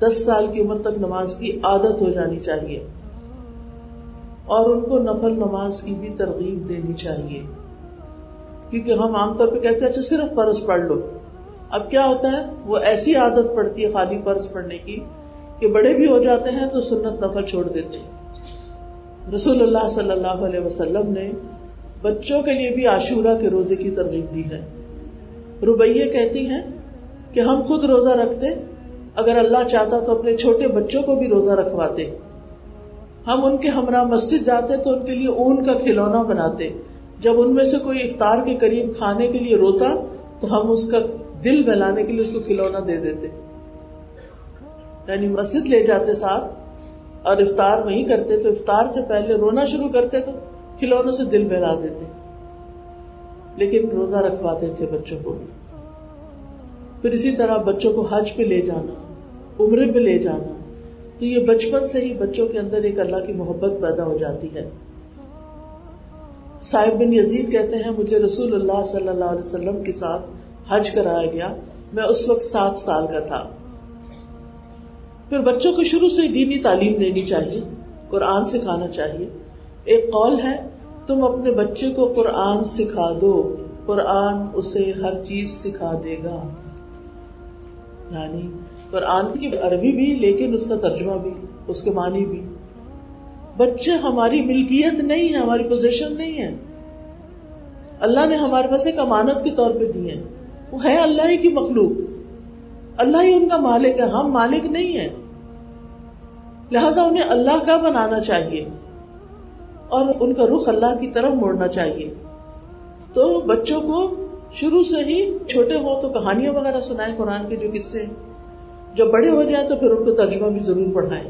B: 10 سال کی عمر تک نماز کی عادت ہو جانی چاہیے, اور ان کو نفل نماز کی بھی ترغیب دینی چاہیے. کیونکہ ہم عام طور پہ کہتے ہیں اچھا صرف فرض پڑھ لو. اب کیا ہوتا ہے, وہ ایسی عادت پڑتی ہے خالی فرض پڑھنے کی کہ بڑے بھی ہو جاتے ہیں تو سنت نفل چھوڑ دیتے ہیں. رسول اللہ صلی اللہ علیہ وسلم نے بچوں کے لیے بھی عاشورہ کے روزے کی ترغیب دی ہے. ربیہ کہتی ہیں کہ ہم خود روزہ رکھتے, اگر اللہ چاہتا تو اپنے چھوٹے بچوں کو بھی روزہ رکھواتے. ہم ان کے ہمراہ مسجد جاتے تو ان کے لیے اون کا کھلونا بناتے. جب ان میں سے کوئی افطار کے قریب کھانے کے لیے روتا تو ہم اس کا دل بہلانے کے لیے اس کو کھلونا دے دیتے. یعنی مسجد لے جاتے ساتھ اور افطار وہیں کرتے, تو افطار سے پہلے رونا شروع کرتے تو کھلونوں سے دل بہلا دیتے. لیکن روزہ رکھواتے تھے بچوں کو. پھر اسی طرح بچوں کو حج پہ لے جانا, عمرے پہ لے جانا, تو یہ بچپن سے ہی بچوں کے اندر ایک اللہ کی محبت پیدا ہو جاتی ہے. صاحب بن یزید کہتے ہیں مجھے رسول اللہ صلی اللہ علیہ وسلم کے ساتھ حج کرایا گیا, میں اس وقت 7 سال کا تھا. پھر بچوں کو شروع سے دینی تعلیم دینی چاہیے, قرآن سکھانا چاہیے. ایک قول ہے تم اپنے بچے کو قرآن سکھا دو, قرآن اسے ہر چیز سکھا دے گا. یعنی قرآن کی عربی بھی لیکن اس کا ترجمہ بھی, اس کے معنی بھی. بچے ہماری ملکیت نہیں ہے, ہماری پوزیشن نہیں ہے. اللہ نے ہمارے پاس ایک امانت کے طور پہ دی ہے, وہ ہے اللہ ہی کی مخلوق, اللہ ہی ان کا مالک ہے, ہم مالک نہیں ہیں. لہذا انہیں اللہ کا بنانا چاہیے اور ان کا رخ اللہ کی طرف موڑنا چاہیے. تو بچوں کو شروع سے ہی چھوٹے ہوں تو کہانیاں وغیرہ سنائیں قرآن کے جو قصے ہیں, جب بڑے ہو جائیں تو پھر ان کو ترجمہ بھی ضرور پڑھائیں.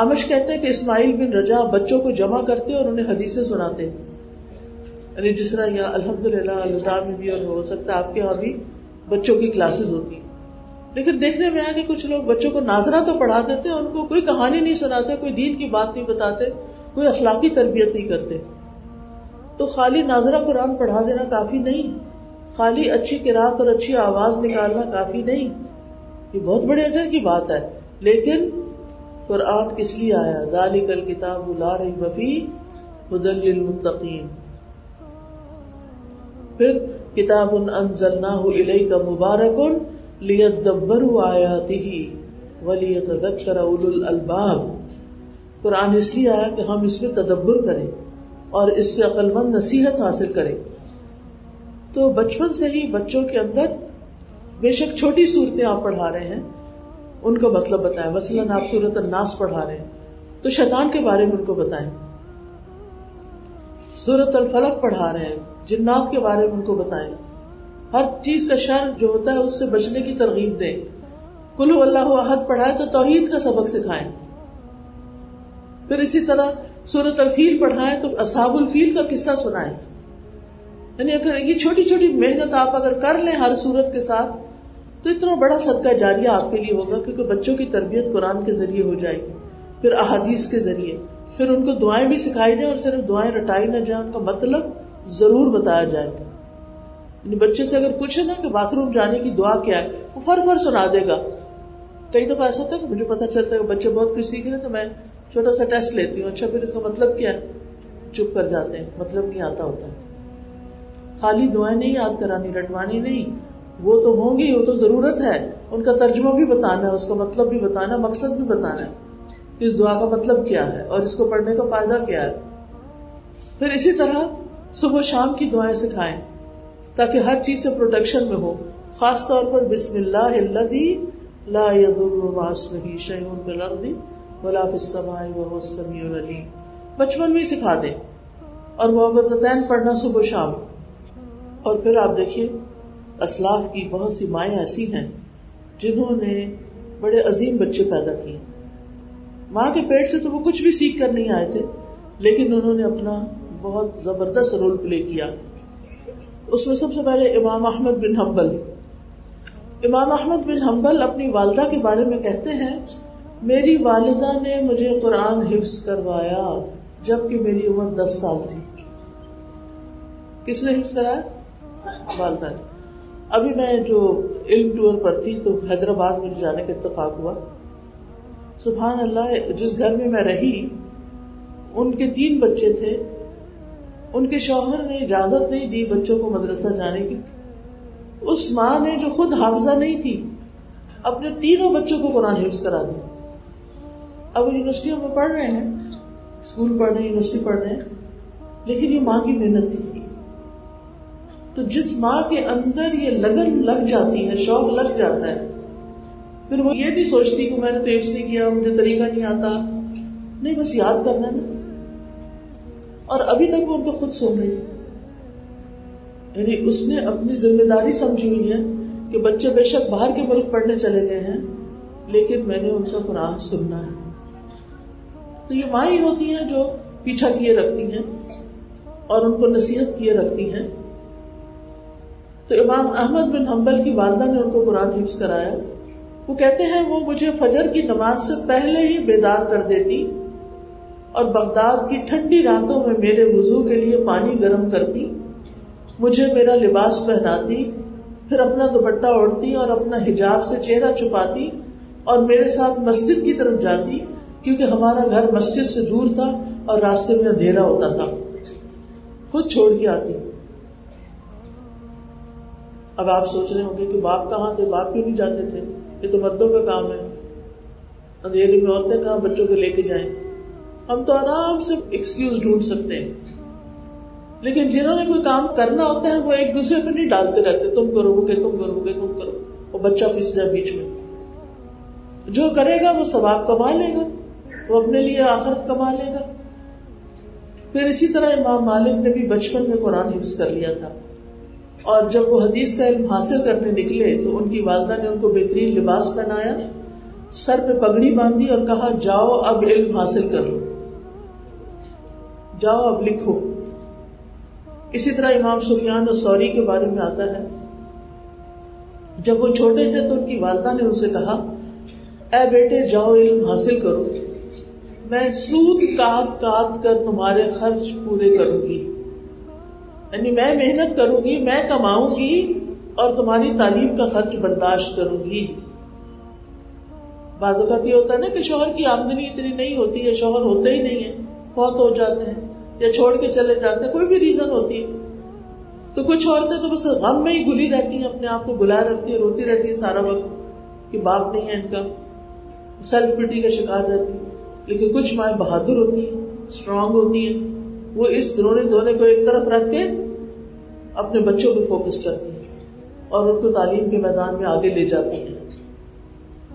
B: آمش کہتے ہیں کہ اسماعیل بن رجا بچوں کو جمع کرتے اور انہیں حدیثیں سناتے. یعنی جس طرح یا الحمدللہ اللہ میں بھی, اور ہو سکتا ہے آپ کے یہاں بھی بچوں کی کلاسز ہوتی. لیکن دیکھنے میں آیا کہ کچھ لوگ بچوں کو ناظرہ تو پڑھا دیتے, ان کو کوئی کہانی نہیں سناتے, کوئی دین کی بات نہیں بتاتے, کوئی اخلاقی تربیت نہیں کرتے. تو خالی ناظرہ قرآن پڑھا دینا کافی نہیں, خالی اچھی قرات اور اچھی آواز نکالنا کافی نہیں. یہ بہت بڑے اجر کی بات ہے, لیکن قرآن کس لیے آیا؟ ذالک الکتاب لا ریب فیہ ھدی للمتقین. پھر کتاب انزلناہ الیک مبارک لیدبروا آیاتہ ولیتذکر اولو الالباب. قرآن اس لیے آیا کہ ہم اس میں تدبر کریں اور اس سے عقل مند نصیحت حاصل کریں. تو بچپن سے ہی بچوں کے اندر بے شک چھوٹی صورتیں آپ پڑھا رہے ہیں ان کا مطلب بتائیں. مثلاً آپ سورۃ الناس پڑھا رہے ہیں تو شیطان کے بارے میں ان کو بتائیں. سورۃ الفلق پڑھا رہے ہیں, جنات کے بارے میں ان کو بتائیں. ہر چیز کا شر جو ہوتا ہے اس سے بچنے کی ترغیب دیں. قل هو اللہ احد پڑھائے تو توحید کا سبق سکھائیں. پھر اسی طرح سورۃ الفیل پڑھائیں تو اصحاب الفیل کا قصہ سنائیں. یعنی اگر یہ چھوٹی چھوٹی محنت آپ اگر کر لیں ہر سورت کے ساتھ تو اتنا بڑا صدقہ جاریہ آپ کے لیے ہوگا, کیونکہ بچوں کی تربیت قرآن کے ذریعے ہو جائے گی, پھر احادیث کے ذریعے, پھر ان کو دعائیں بھی سکھائی جائیں اور صرف دعائیں رٹائی نہ جائیں, ان کا مطلب ضرور بتایا جائے. یعنی بچے سے اگر پوچھے نا کہ باتھ روم جانے کی دعا کیا ہے, وہ فر سنا دے گا. کئی دفعہ ایسا ہوتا ہے کہ مجھے پتا چلتا ہے کہ بچے بہت کچھ سیکھ رہے ہیں تو میں چھوٹا سا ٹیسٹ لیتی ہوں, اچھا پھر اس کا مطلب کیا ہے, چپ کر جاتے ہیں, مطلب نہیں آتا ہوتا ہے. خالی دعائیں نہیں یاد کرانی, رٹوانی نہیں, وہ تو ہوں گی, وہ تو ضرورت ہے, ان کا ترجمہ بھی بتانا ہے, اس کا مطلب بھی بتانا ہے, مقصد بھی بتانا ہے کہ اس دعا کا مطلب کیا ہے اور اس کو پڑھنے کا فائدہ کیا ہے. پھر اسی طرح صبح شام کی دعائیں سکھائیں تاکہ ہر چیز سے پروٹیکشن میں ہو, خاص طور پر بسم اللہ الذی لا یضر مع اسمہ شیء فی الارض ولا فی السماء وهو السمیع العلیم. بچپن میں سکھا دیں, اور معوذتین پڑھنا صبح شام. اور پھر آپ دیکھیے اسلاف کی بہت سی مائیں ایسی ہیں جنہوں نے بڑے عظیم بچے پیدا کیے. ماں کے پیٹ سے تو وہ کچھ بھی سیکھ کر نہیں آئے تھے, لیکن انہوں نے اپنا بہت زبردست رول پلے کیا. اس میں سب سے پہلے امام احمد بن حنبل. امام احمد بن حنبل اپنی والدہ کے بارے میں کہتے ہیں, میری والدہ نے مجھے قرآن حفظ کروایا جبکہ میری عمر 10 سال تھی. کس نے حفظ کرایا؟ والدہ نے. ابھی میں جو علم ٹور پر تھی تو حیدرآباد میں جانے کا اتفاق ہوا. سبحان اللہ, جس گھر میں رہی ان کے 3 بچے تھے, ان کے شوہر نے اجازت نہیں دی بچوں کو مدرسہ جانے کی. اس ماں نے جو خود حافظہ نہیں تھی اپنے 3 بچوں کو قرآن حفظ کرا دیا. اب وہ یونیورسٹیوں میں پڑھ رہے ہیں, اسکول پڑھ رہے ہیں, یونیورسٹی پڑھ رہے ہیں, لیکن یہ ماں کی محنت تھی. تو جس ماں کے اندر یہ لگن لگ جاتی ہے, شوق لگ جاتا ہے, پھر وہ یہ نہیں سوچتی کہ میں نے تو حفظ نہیں کیا, مجھے طریقہ نہیں آتا, نہیں بس یاد کرنا نا. اور ابھی تک وہ ان کو خود سن رہی ہے. یعنی اس نے اپنی ذمہ داری سمجھی ہوئی ہے کہ بچے بے شک باہر کے ملک پڑھنے چلے گئے ہیں, لیکن میں نے ان کا قرآن سننا ہے. تو یہ ماں ہی ہوتی ہیں جو پیچھا کیے رکھتی ہیں اور ان کو نصیحت کیے رکھتی ہیں. تو امام احمد بن حنبل کی والدہ نے ان کو قرآن حفظ کرایا. وہ کہتے ہیں وہ مجھے فجر کی نماز سے پہلے ہی بیدار کر دیتی اور بغداد کی ٹھنڈی راتوں میں میرے وضو کے لیے پانی گرم کرتی, مجھے میرا لباس پہناتی, پھر اپنا دوپٹہ اوڑھتی اور اپنا حجاب سے چہرہ چھپاتی اور میرے ساتھ مسجد کی طرف جاتی, کیونکہ ہمارا گھر مسجد سے دور تھا اور راستے میں اندھیرا ہوتا تھا. خود چھوڑ کے آتی. اب آپ سوچ رہے ہوں گے کہ باپ کہاں تھے, باپ کیوں نہیں جاتے تھے, یہ تو مردوں کا کام ہے, اندھیرے میں عورتیں کہاں بچوں کو لے کے جائیں. ہم تو آرام سے ایکسکیوز ڈھونڈ سکتے ہیں, لیکن جنہوں نے کوئی کام کرنا ہوتا ہے وہ ایک دوسرے پہ نہیں ڈالتے رہتے, تم کرو گے, تم کرو گے, تم کرو, وہ بچہ پس جائے بیچ میں. جو کرے گا وہ ثواب کما لے گا, وہ اپنے لیے آخرت کما لے گا. پھر اسی طرح امام مالک نے بھی بچپن میں قرآن حفظ کر لیا تھا, اور جب وہ حدیث کا علم حاصل کرنے نکلے تو ان کی والدہ نے ان کو بہترین لباس پہنایا, سر پہ پگڑی باندھی اور کہا جاؤ اب علم حاصل کر لو, جاؤ اب لکھو. اسی طرح امام سفیان الثوری کے بارے میں آتا ہے, جب وہ چھوٹے تھے تو ان کی والدہ نے ان سے کہا اے بیٹے جاؤ علم حاصل کرو, میں سود کاٹ کاٹ کر تمہارے خرچ پورے کروں گی. یعنی میں محنت کروں گی, میں کماؤں گی اور تمہاری تعلیم کا خرچ برداشت کروں گی. بعض اوقات یہ ہوتا ہے نا کہ شوہر کی آمدنی اتنی نہیں ہوتی ہے, شوہر ہوتے ہی نہیں ہے, فوت ہو جاتے ہیں یا چھوڑ کے چلے جاتے ہیں, کوئی بھی ریزن ہوتی ہے. تو کچھ عورتیں تو بس غم میں ہی گلی رہتی ہیں, اپنے آپ کو بلا رکھتی ہیں, روتی رہتی ہیں سارا وقت کہ باپ نہیں ہے ان کا, سیلف پٹی کا شکار رہتی ہیں. لیکن کچھ مائیں بہادر ہوتی ہیں, اسٹرانگ ہوتی ہیں, وہ اس رونے دھونے کو ایک طرف رکھ کے اپنے بچوں پہ فوکس کرتی ہیں. اور ان کو تعلیم کے میدان میں آگے لے جاتی ہیں.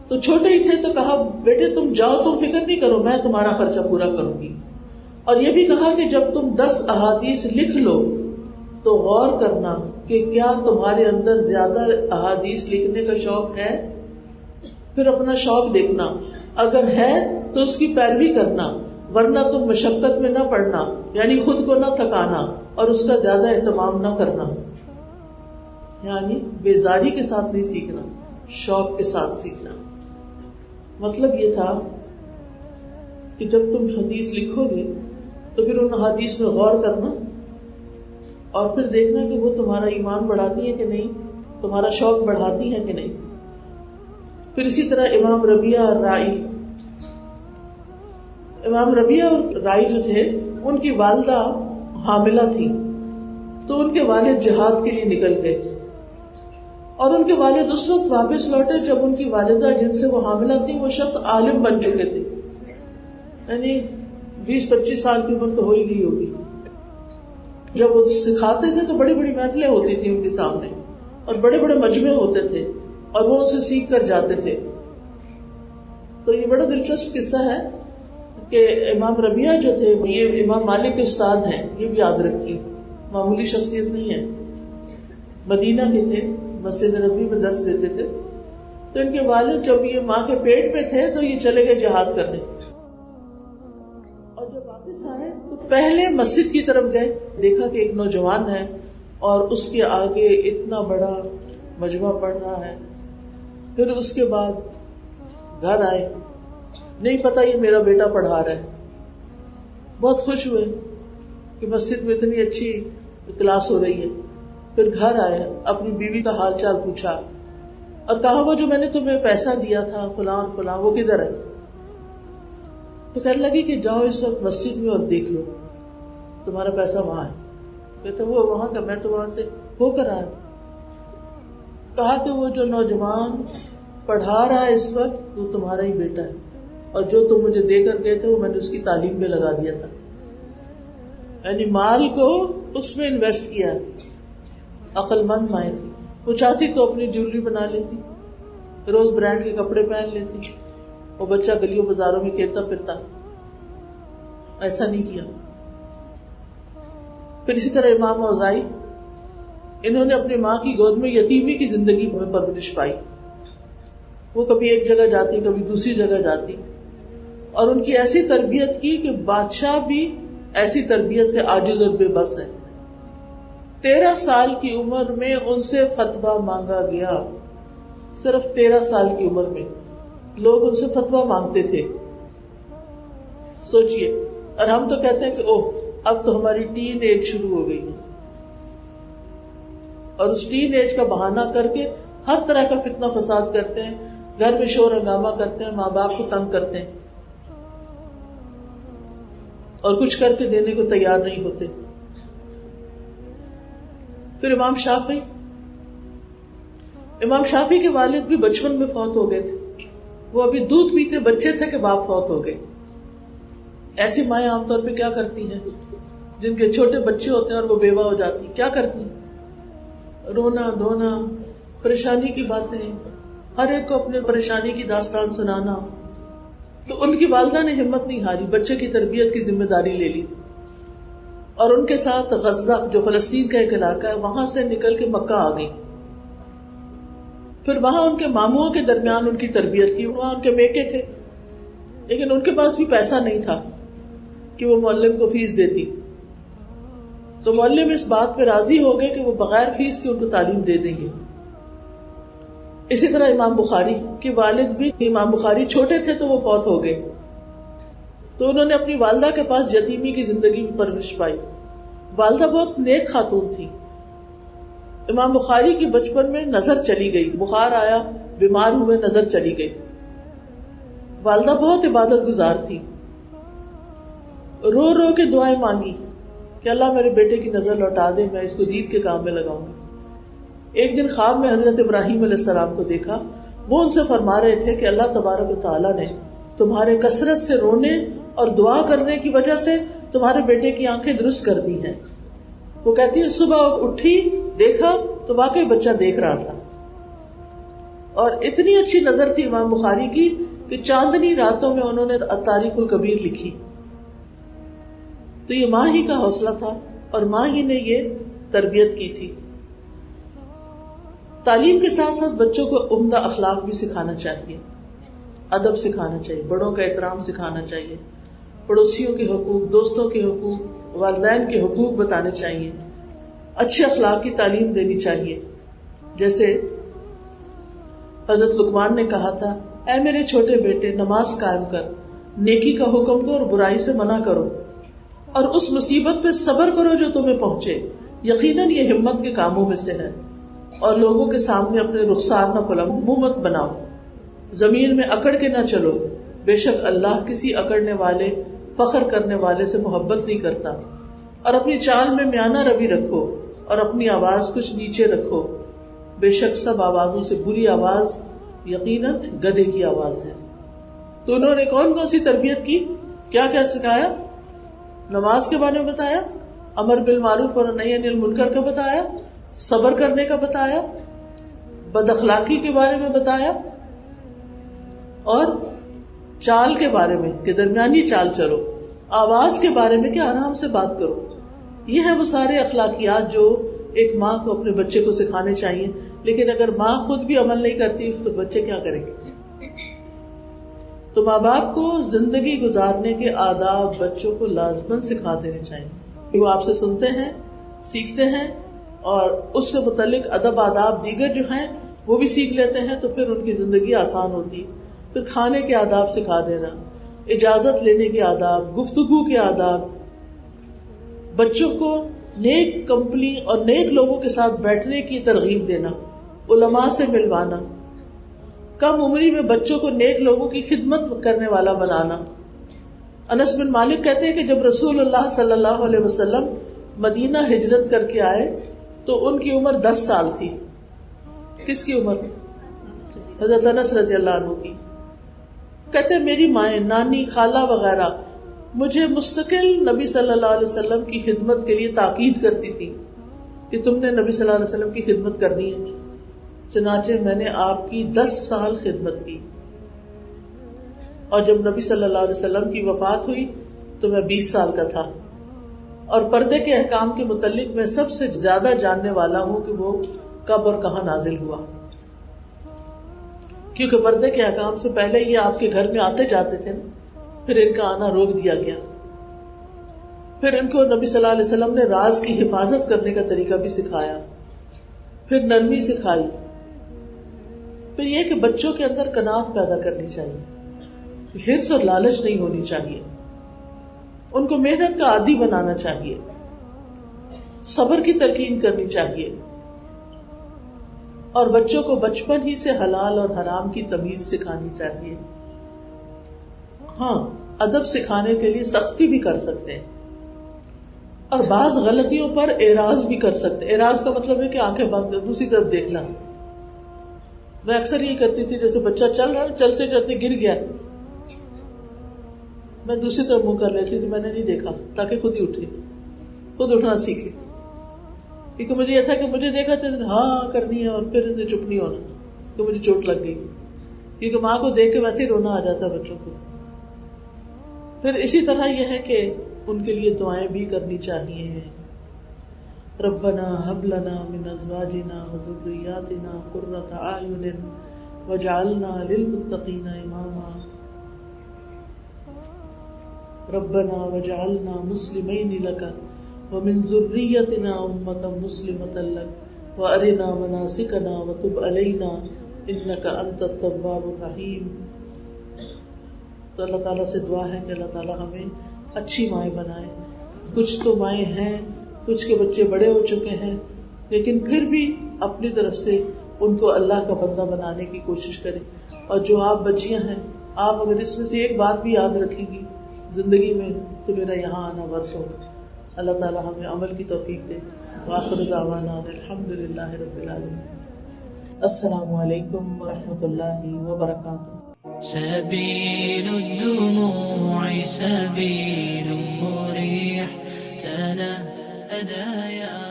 B: تو چھوٹے ہی تھے تو کہا بیٹے تم جاؤ, تم فکر نہیں کرو, میں تمہارا خرچہ پورا کروں گی. اور یہ بھی کہا کہ جب تم 10 احادیث لکھ لو تو غور کرنا کہ کیا تمہارے اندر زیادہ احادیث لکھنے کا شوق ہے. پھر اپنا شوق دیکھنا, اگر ہے تو اس کی پیروی کرنا, ورنہ تم مشقت میں نہ پڑنا, یعنی خود کو نہ تھکانا اور اس کا زیادہ اہتمام نہ کرنا. یعنی بیزاری کے ساتھ نہیں سیکھنا, شوق کے ساتھ سیکھنا. مطلب یہ تھا کہ جب تم حدیث لکھو گے تو پھر ان حدیث میں غور کرنا اور پھر دیکھنا کہ وہ تمہارا ایمان بڑھاتی ہے کہ نہیں, تمہارا شوق بڑھاتی ہے کہ نہیں. پھر اسی طرح امام ربیعہ اور رائی جو تھے, ان کی والدہ حاملہ تھی تو ان کے والد جہاد کے لیے نکل گئے, اور ان کے والد اس وقت واپس لوٹے جب ان کی والدہ جن سے وہ حاملہ تھی وہ شخص عالم بن چکے تھے, یعنی 20-25 سال کی عمر تو ہو ہی گئی ہوگی. جب وہ سکھاتے تھے تو بڑی بڑی محفلیں ہوتی تھی ان کے سامنے اور بڑے بڑے مجمع ہوتے تھے اور وہ ان سے سیکھ کر جاتے تھے. تو یہ بڑا دلچسپ قصہ ہے کہ امام ربیعہ جو تھے یہ امام مالک کے استاد ہیں, یہ بھی یاد رکھیے, معمولی شخصیت نہیں ہے. مدینہ کے تھے, مسجد نبوی میں درس دیتے تھے. تو ان کے والد جب یہ ماں کے پیٹ پہ تھے تو یہ چلے گئے جہاد کرنے, اور جب واپس آئے تو پہلے مسجد کی طرف گئے, دیکھا کہ ایک نوجوان ہے اور اس کے آگے اتنا بڑا مجمع پڑھ رہا ہے. پھر اس کے بعد گھر آئے, نہیں پتا یہ میرا بیٹا پڑھا رہا ہے. بہت خوش ہوئے کہ مسجد میں اتنی اچھی کلاس ہو رہی ہے. پھر گھر آئے, اپنی بیوی کا حال چال پوچھا اور کہا وہ جو میں نے تمہیں پیسہ دیا تھا فلاں فلاں وہ کدھر ہے. تو کہنے لگی کہ جاؤ اس وقت مسجد میں اور دیکھ لو, تمہارا پیسہ وہاں ہے. کہتے وہ وہاں کا, میں تو وہاں سے ہو کر آیا. کہا کہ وہ جو نوجوان پڑھا رہا ہے اس وقت وہ تمہارا ہی بیٹا ہے, اور جو تم مجھے دے کر گئے تھے وہ میں نے اس کی تعلیم میں لگا دیا تھا. یعنی مال کو اس میں انویسٹ کیا. عقل مند مائیں تھی, وہ چاہتی تو اپنی جیولری بنا لیتی, روز برانڈ کے کپڑے پہن لیتی, وہ بچہ گلیوں بازاروں میں کھیلتا پھرتا. ایسا نہیں کیا. پھر اسی طرح امام اوزاعی, انہوں نے اپنی ماں کی گود میں یتیمی کی زندگی میں پرورش پائی. وہ کبھی ایک جگہ جاتی کبھی دوسری جگہ جاتی, اور ان کی ایسی تربیت کی کہ بادشاہ بھی ایسی تربیت سے عاجز اور بے بس ہے. 13 سال کی عمر میں ان سے فتویٰ مانگا گیا. صرف 13 سال کی عمر میں لوگ ان سے فتویٰ مانگتے تھے. سوچئے, اور ہم تو کہتے ہیں کہ اوہ اب تو ہماری ٹین ایج شروع ہو گئی ہے, اور اس ٹین ایج کا بہانہ کر کے ہر طرح کا فتنہ فساد کرتے ہیں, گھر میں شور ہنگامہ کرتے ہیں, ماں باپ کو تنگ کرتے ہیں, اور کچھ کر کے دینے کو تیار نہیں ہوتے. پھر امام شافعی کے والد بھی بچپن میں فوت ہو گئے تھے. وہ ابھی دودھ پیتے بچے تھے کہ باپ فوت ہو گئے. ایسی مائیں عام طور پہ کیا کرتی ہیں جن کے چھوٹے بچے ہوتے ہیں اور وہ بیوہ ہو جاتی, کیا کرتی ہیں؟ رونا دھونا, پریشانی کی باتیں, ہر ایک کو اپنے پریشانی کی داستان سنانا. تو ان کی والدہ نے ہمت نہیں ہاری, بچے کی تربیت کی ذمہ داری لے لی, اور ان کے ساتھ غزہ جو فلسطین کا ایک علاقہ ہے وہاں سے نکل کے مکہ آ گئی. پھر وہاں ان کے ماموں کے درمیان ان کی تربیت کی. وہاں ان کے میکے تھے لیکن ان کے پاس بھی پیسہ نہیں تھا کہ وہ معلم کو فیس دیتی. تو معلم اس بات پہ راضی ہو گئے کہ وہ بغیر فیس کے ان کو تعلیم دے دیں گے. اسی طرح امام بخاری کے والد بھی, امام بخاری چھوٹے تھے تو وہ فوت ہو گئے, تو انہوں نے اپنی والدہ کے پاس یتیمی کی زندگی میں پرورش پائی. والدہ بہت نیک خاتون تھی. امام بخاری کی بچپن میں نظر چلی گئی, بخار آیا, بیمار ہوئے, نظر چلی گئی. والدہ بہت عبادت گزار تھی, رو رو کے دعائیں مانگی کہ اللہ میرے بیٹے کی نظر لوٹا دے, میں اس کو دین کے کام میں لگاؤں گی. ایک دن خواب میں حضرت ابراہیم علیہ السلام کو دیکھا, وہ ان سے فرما رہے تھے کہ اللہ تبارک و تعالیٰ نے تمہارے کثرت سے رونے اور دعا کرنے کی وجہ سے تمہارے بیٹے کی آنکھیں درست کر دی ہیں. وہ کہتی ہے صبح اٹھی, دیکھا تو واقعی بچہ دیکھ رہا تھا. اور اتنی اچھی نظر تھی امام بخاری کی کہ چاندنی راتوں میں انہوں نے التاریخ الکبیر لکھی. تو یہ ماں ہی کا حوصلہ تھا اور ماں ہی نے یہ تربیت کی تھی. تعلیم کے ساتھ ساتھ بچوں کو عمدہ اخلاق بھی سکھانا چاہیے، ادب سکھانا چاہیے، بڑوں کا احترام سکھانا چاہیے، پڑوسیوں کے حقوق، دوستوں کے حقوق، والدین کے حقوق بتانے چاہیے، اچھے اخلاق کی تعلیم دینی چاہیے. جیسے حضرت لقمان نے کہا تھا، اے میرے چھوٹے بیٹے نماز قائم کر، نیکی کا حکم دو اور برائی سے منع کرو، اور اس مصیبت پہ صبر کرو جو تمہیں پہنچے، یقیناً یہ ہمت کے کاموں میں سے ہے. اور لوگوں کے سامنے اپنے رخسار نہ پھیلاؤ، منہ مت بناؤ، زمین میں اکڑ کے نہ چلو، بے شک اللہ کسی اکڑنے والے، فخر کرنے والے سے محبت نہیں کرتا. اور اپنی چال میں میانہ روی رکھو اور اپنی آواز کچھ نیچے رکھو، بے شک سب آوازوں سے بری آواز یقیناً گدھے کی آواز ہے. تو انہوں نے کون کون سی تربیت کی، کیا کیا سکھایا؟ نماز کے بارے میں بتایا، امر بالمعروف اور نہی عن المنکر کا بتایا، صبر کرنے کا بتایا، بد اخلاقی کے بارے میں بتایا، اور چال کے بارے میں کہ درمیانی چال چلو، آواز کے بارے میں کہ آرام سے بات کرو. یہ ہے وہ سارے اخلاقیات جو ایک ماں کو اپنے بچے کو سکھانے چاہیے. لیکن اگر ماں خود بھی عمل نہیں کرتی تو بچے کیا کریں گے؟ تو ماں باپ کو زندگی گزارنے کے آداب بچوں کو لازماً سکھا دینے چاہیے. وہ آپ سے سنتے ہیں، سیکھتے ہیں، اور اس سے متعلق ادب آداب دیگر جو ہیں وہ بھی سیکھ لیتے ہیں، تو پھر ان کی زندگی آسان ہوتی. پھر کھانے کے آداب سکھا دینا، اجازت لینے کے آداب، گفتگو کے آداب، بچوں کو نیک کمپنی اور نیک لوگوں کے ساتھ بیٹھنے کی ترغیب دینا، علماء سے ملوانا، کم عمری میں بچوں کو نیک لوگوں کی خدمت کرنے والا بنانا. انس بن مالک کہتے ہیں کہ جب رسول اللہ صلی اللہ علیہ وسلم مدینہ ہجرت کر کے آئے تو ان کی عمر 10 سال تھی. کس کی عمر؟ حضرت انس رضی اللہ عنہ کی. کہتے میری مائیں، نانی، خالہ وغیرہ مجھے مستقل نبی صلی اللہ علیہ وسلم کی خدمت کے لیے تاکید کرتی تھی کہ تم نے نبی صلی اللہ علیہ وسلم کی خدمت کرنی ہے. چنانچہ میں نے آپ کی 10 سال خدمت کی، اور جب نبی صلی اللہ علیہ وسلم کی وفات ہوئی تو میں 20 سال کا تھا. اور پردے کے احکام کے متعلق میں سب سے زیادہ جاننے والا ہوں کہ وہ کب اور کہاں نازل ہوا، کیونکہ پردے کے احکام سے پہلے یہ آپ کے گھر میں آتے جاتے تھے نا، پھر ان کا آنا روک دیا گیا. پھر ان کو نبی صلی اللہ علیہ وسلم نے راز کی حفاظت کرنے کا طریقہ بھی سکھایا، پھر نرمی سکھائی. پھر یہ کہ بچوں کے اندر قناعت پیدا کرنی چاہیے، حرص اور لالچ نہیں ہونی چاہیے، ان کو محنت کا عادی بنانا چاہیے، صبر کی تلقین کرنی چاہیے، اور بچوں کو بچپن ہی سے حلال اور حرام کی تمیز سکھانی چاہیے. ہاں، ادب سکھانے کے لیے سختی بھی کر سکتے ہیں، اور بعض غلطیوں پر اعراض بھی کر سکتے ہیں. اعراض کا مطلب ہے کہ آنکھیں بند کر دوسری طرف دیکھنا. میں اکثر یہ کرتی تھی، جیسے بچہ چل رہا چلتے چلتے گر گیا، میں دوسری طرف منہ کر لیتی تھی، میں نے نہیں دیکھا، تاکہ خود ہی اٹھے، خود اٹھنا سیکھے. کیونکہ مجھے یہ تھا کہ مجھے دیکھا تو ہاں کرنی ہے اور پھر اسے چپ نہیں ہونا کہ مجھے چوٹ لگ گئی، کیونکہ ماں کو دیکھ کے ویسے ہی رونا آ جاتا ہے بچوں کو. پھر اسی طرح یہ ہے کہ ان کے لیے دعائیں بھی کرنی چاہیے. ربنا هب لنا من ازواجنا وذرياتنا قرة اعين واجعلنا للمتقين اماما ربنا واجعلنا مسلمين لك ومن ذريتنا امة مسلمة لك وارنا مناسكنا وتب علينا انك انت التواب الرحيم. تو اللہ تعالیٰ سے دعا ہے کہ اللہ تعالیٰ ہمیں اچھی مائیں بنائے. کچھ تو مائیں ہیں، کچھ کے بچے بڑے ہو چکے ہیں، لیکن پھر بھی اپنی طرف سے ان کو اللہ کا بندہ بنانے کی کوشش کریں. اور جو آپ بچیاں ہیں، آپ اگر اس میں سے ایک بات بھی یاد رکھیں گی زندگی میں تو میرا یہاں آنا ورث ہوگا. اللہ تعالیٰ ہمیں عمل کی توفیق دے. وآخر دعوانا الحمدللہ رب العالمین. السلام علیکم ورحمۃ اللہ وبرکاتہ.
A: سبيل الدموع سبيل مريح تنهدى يا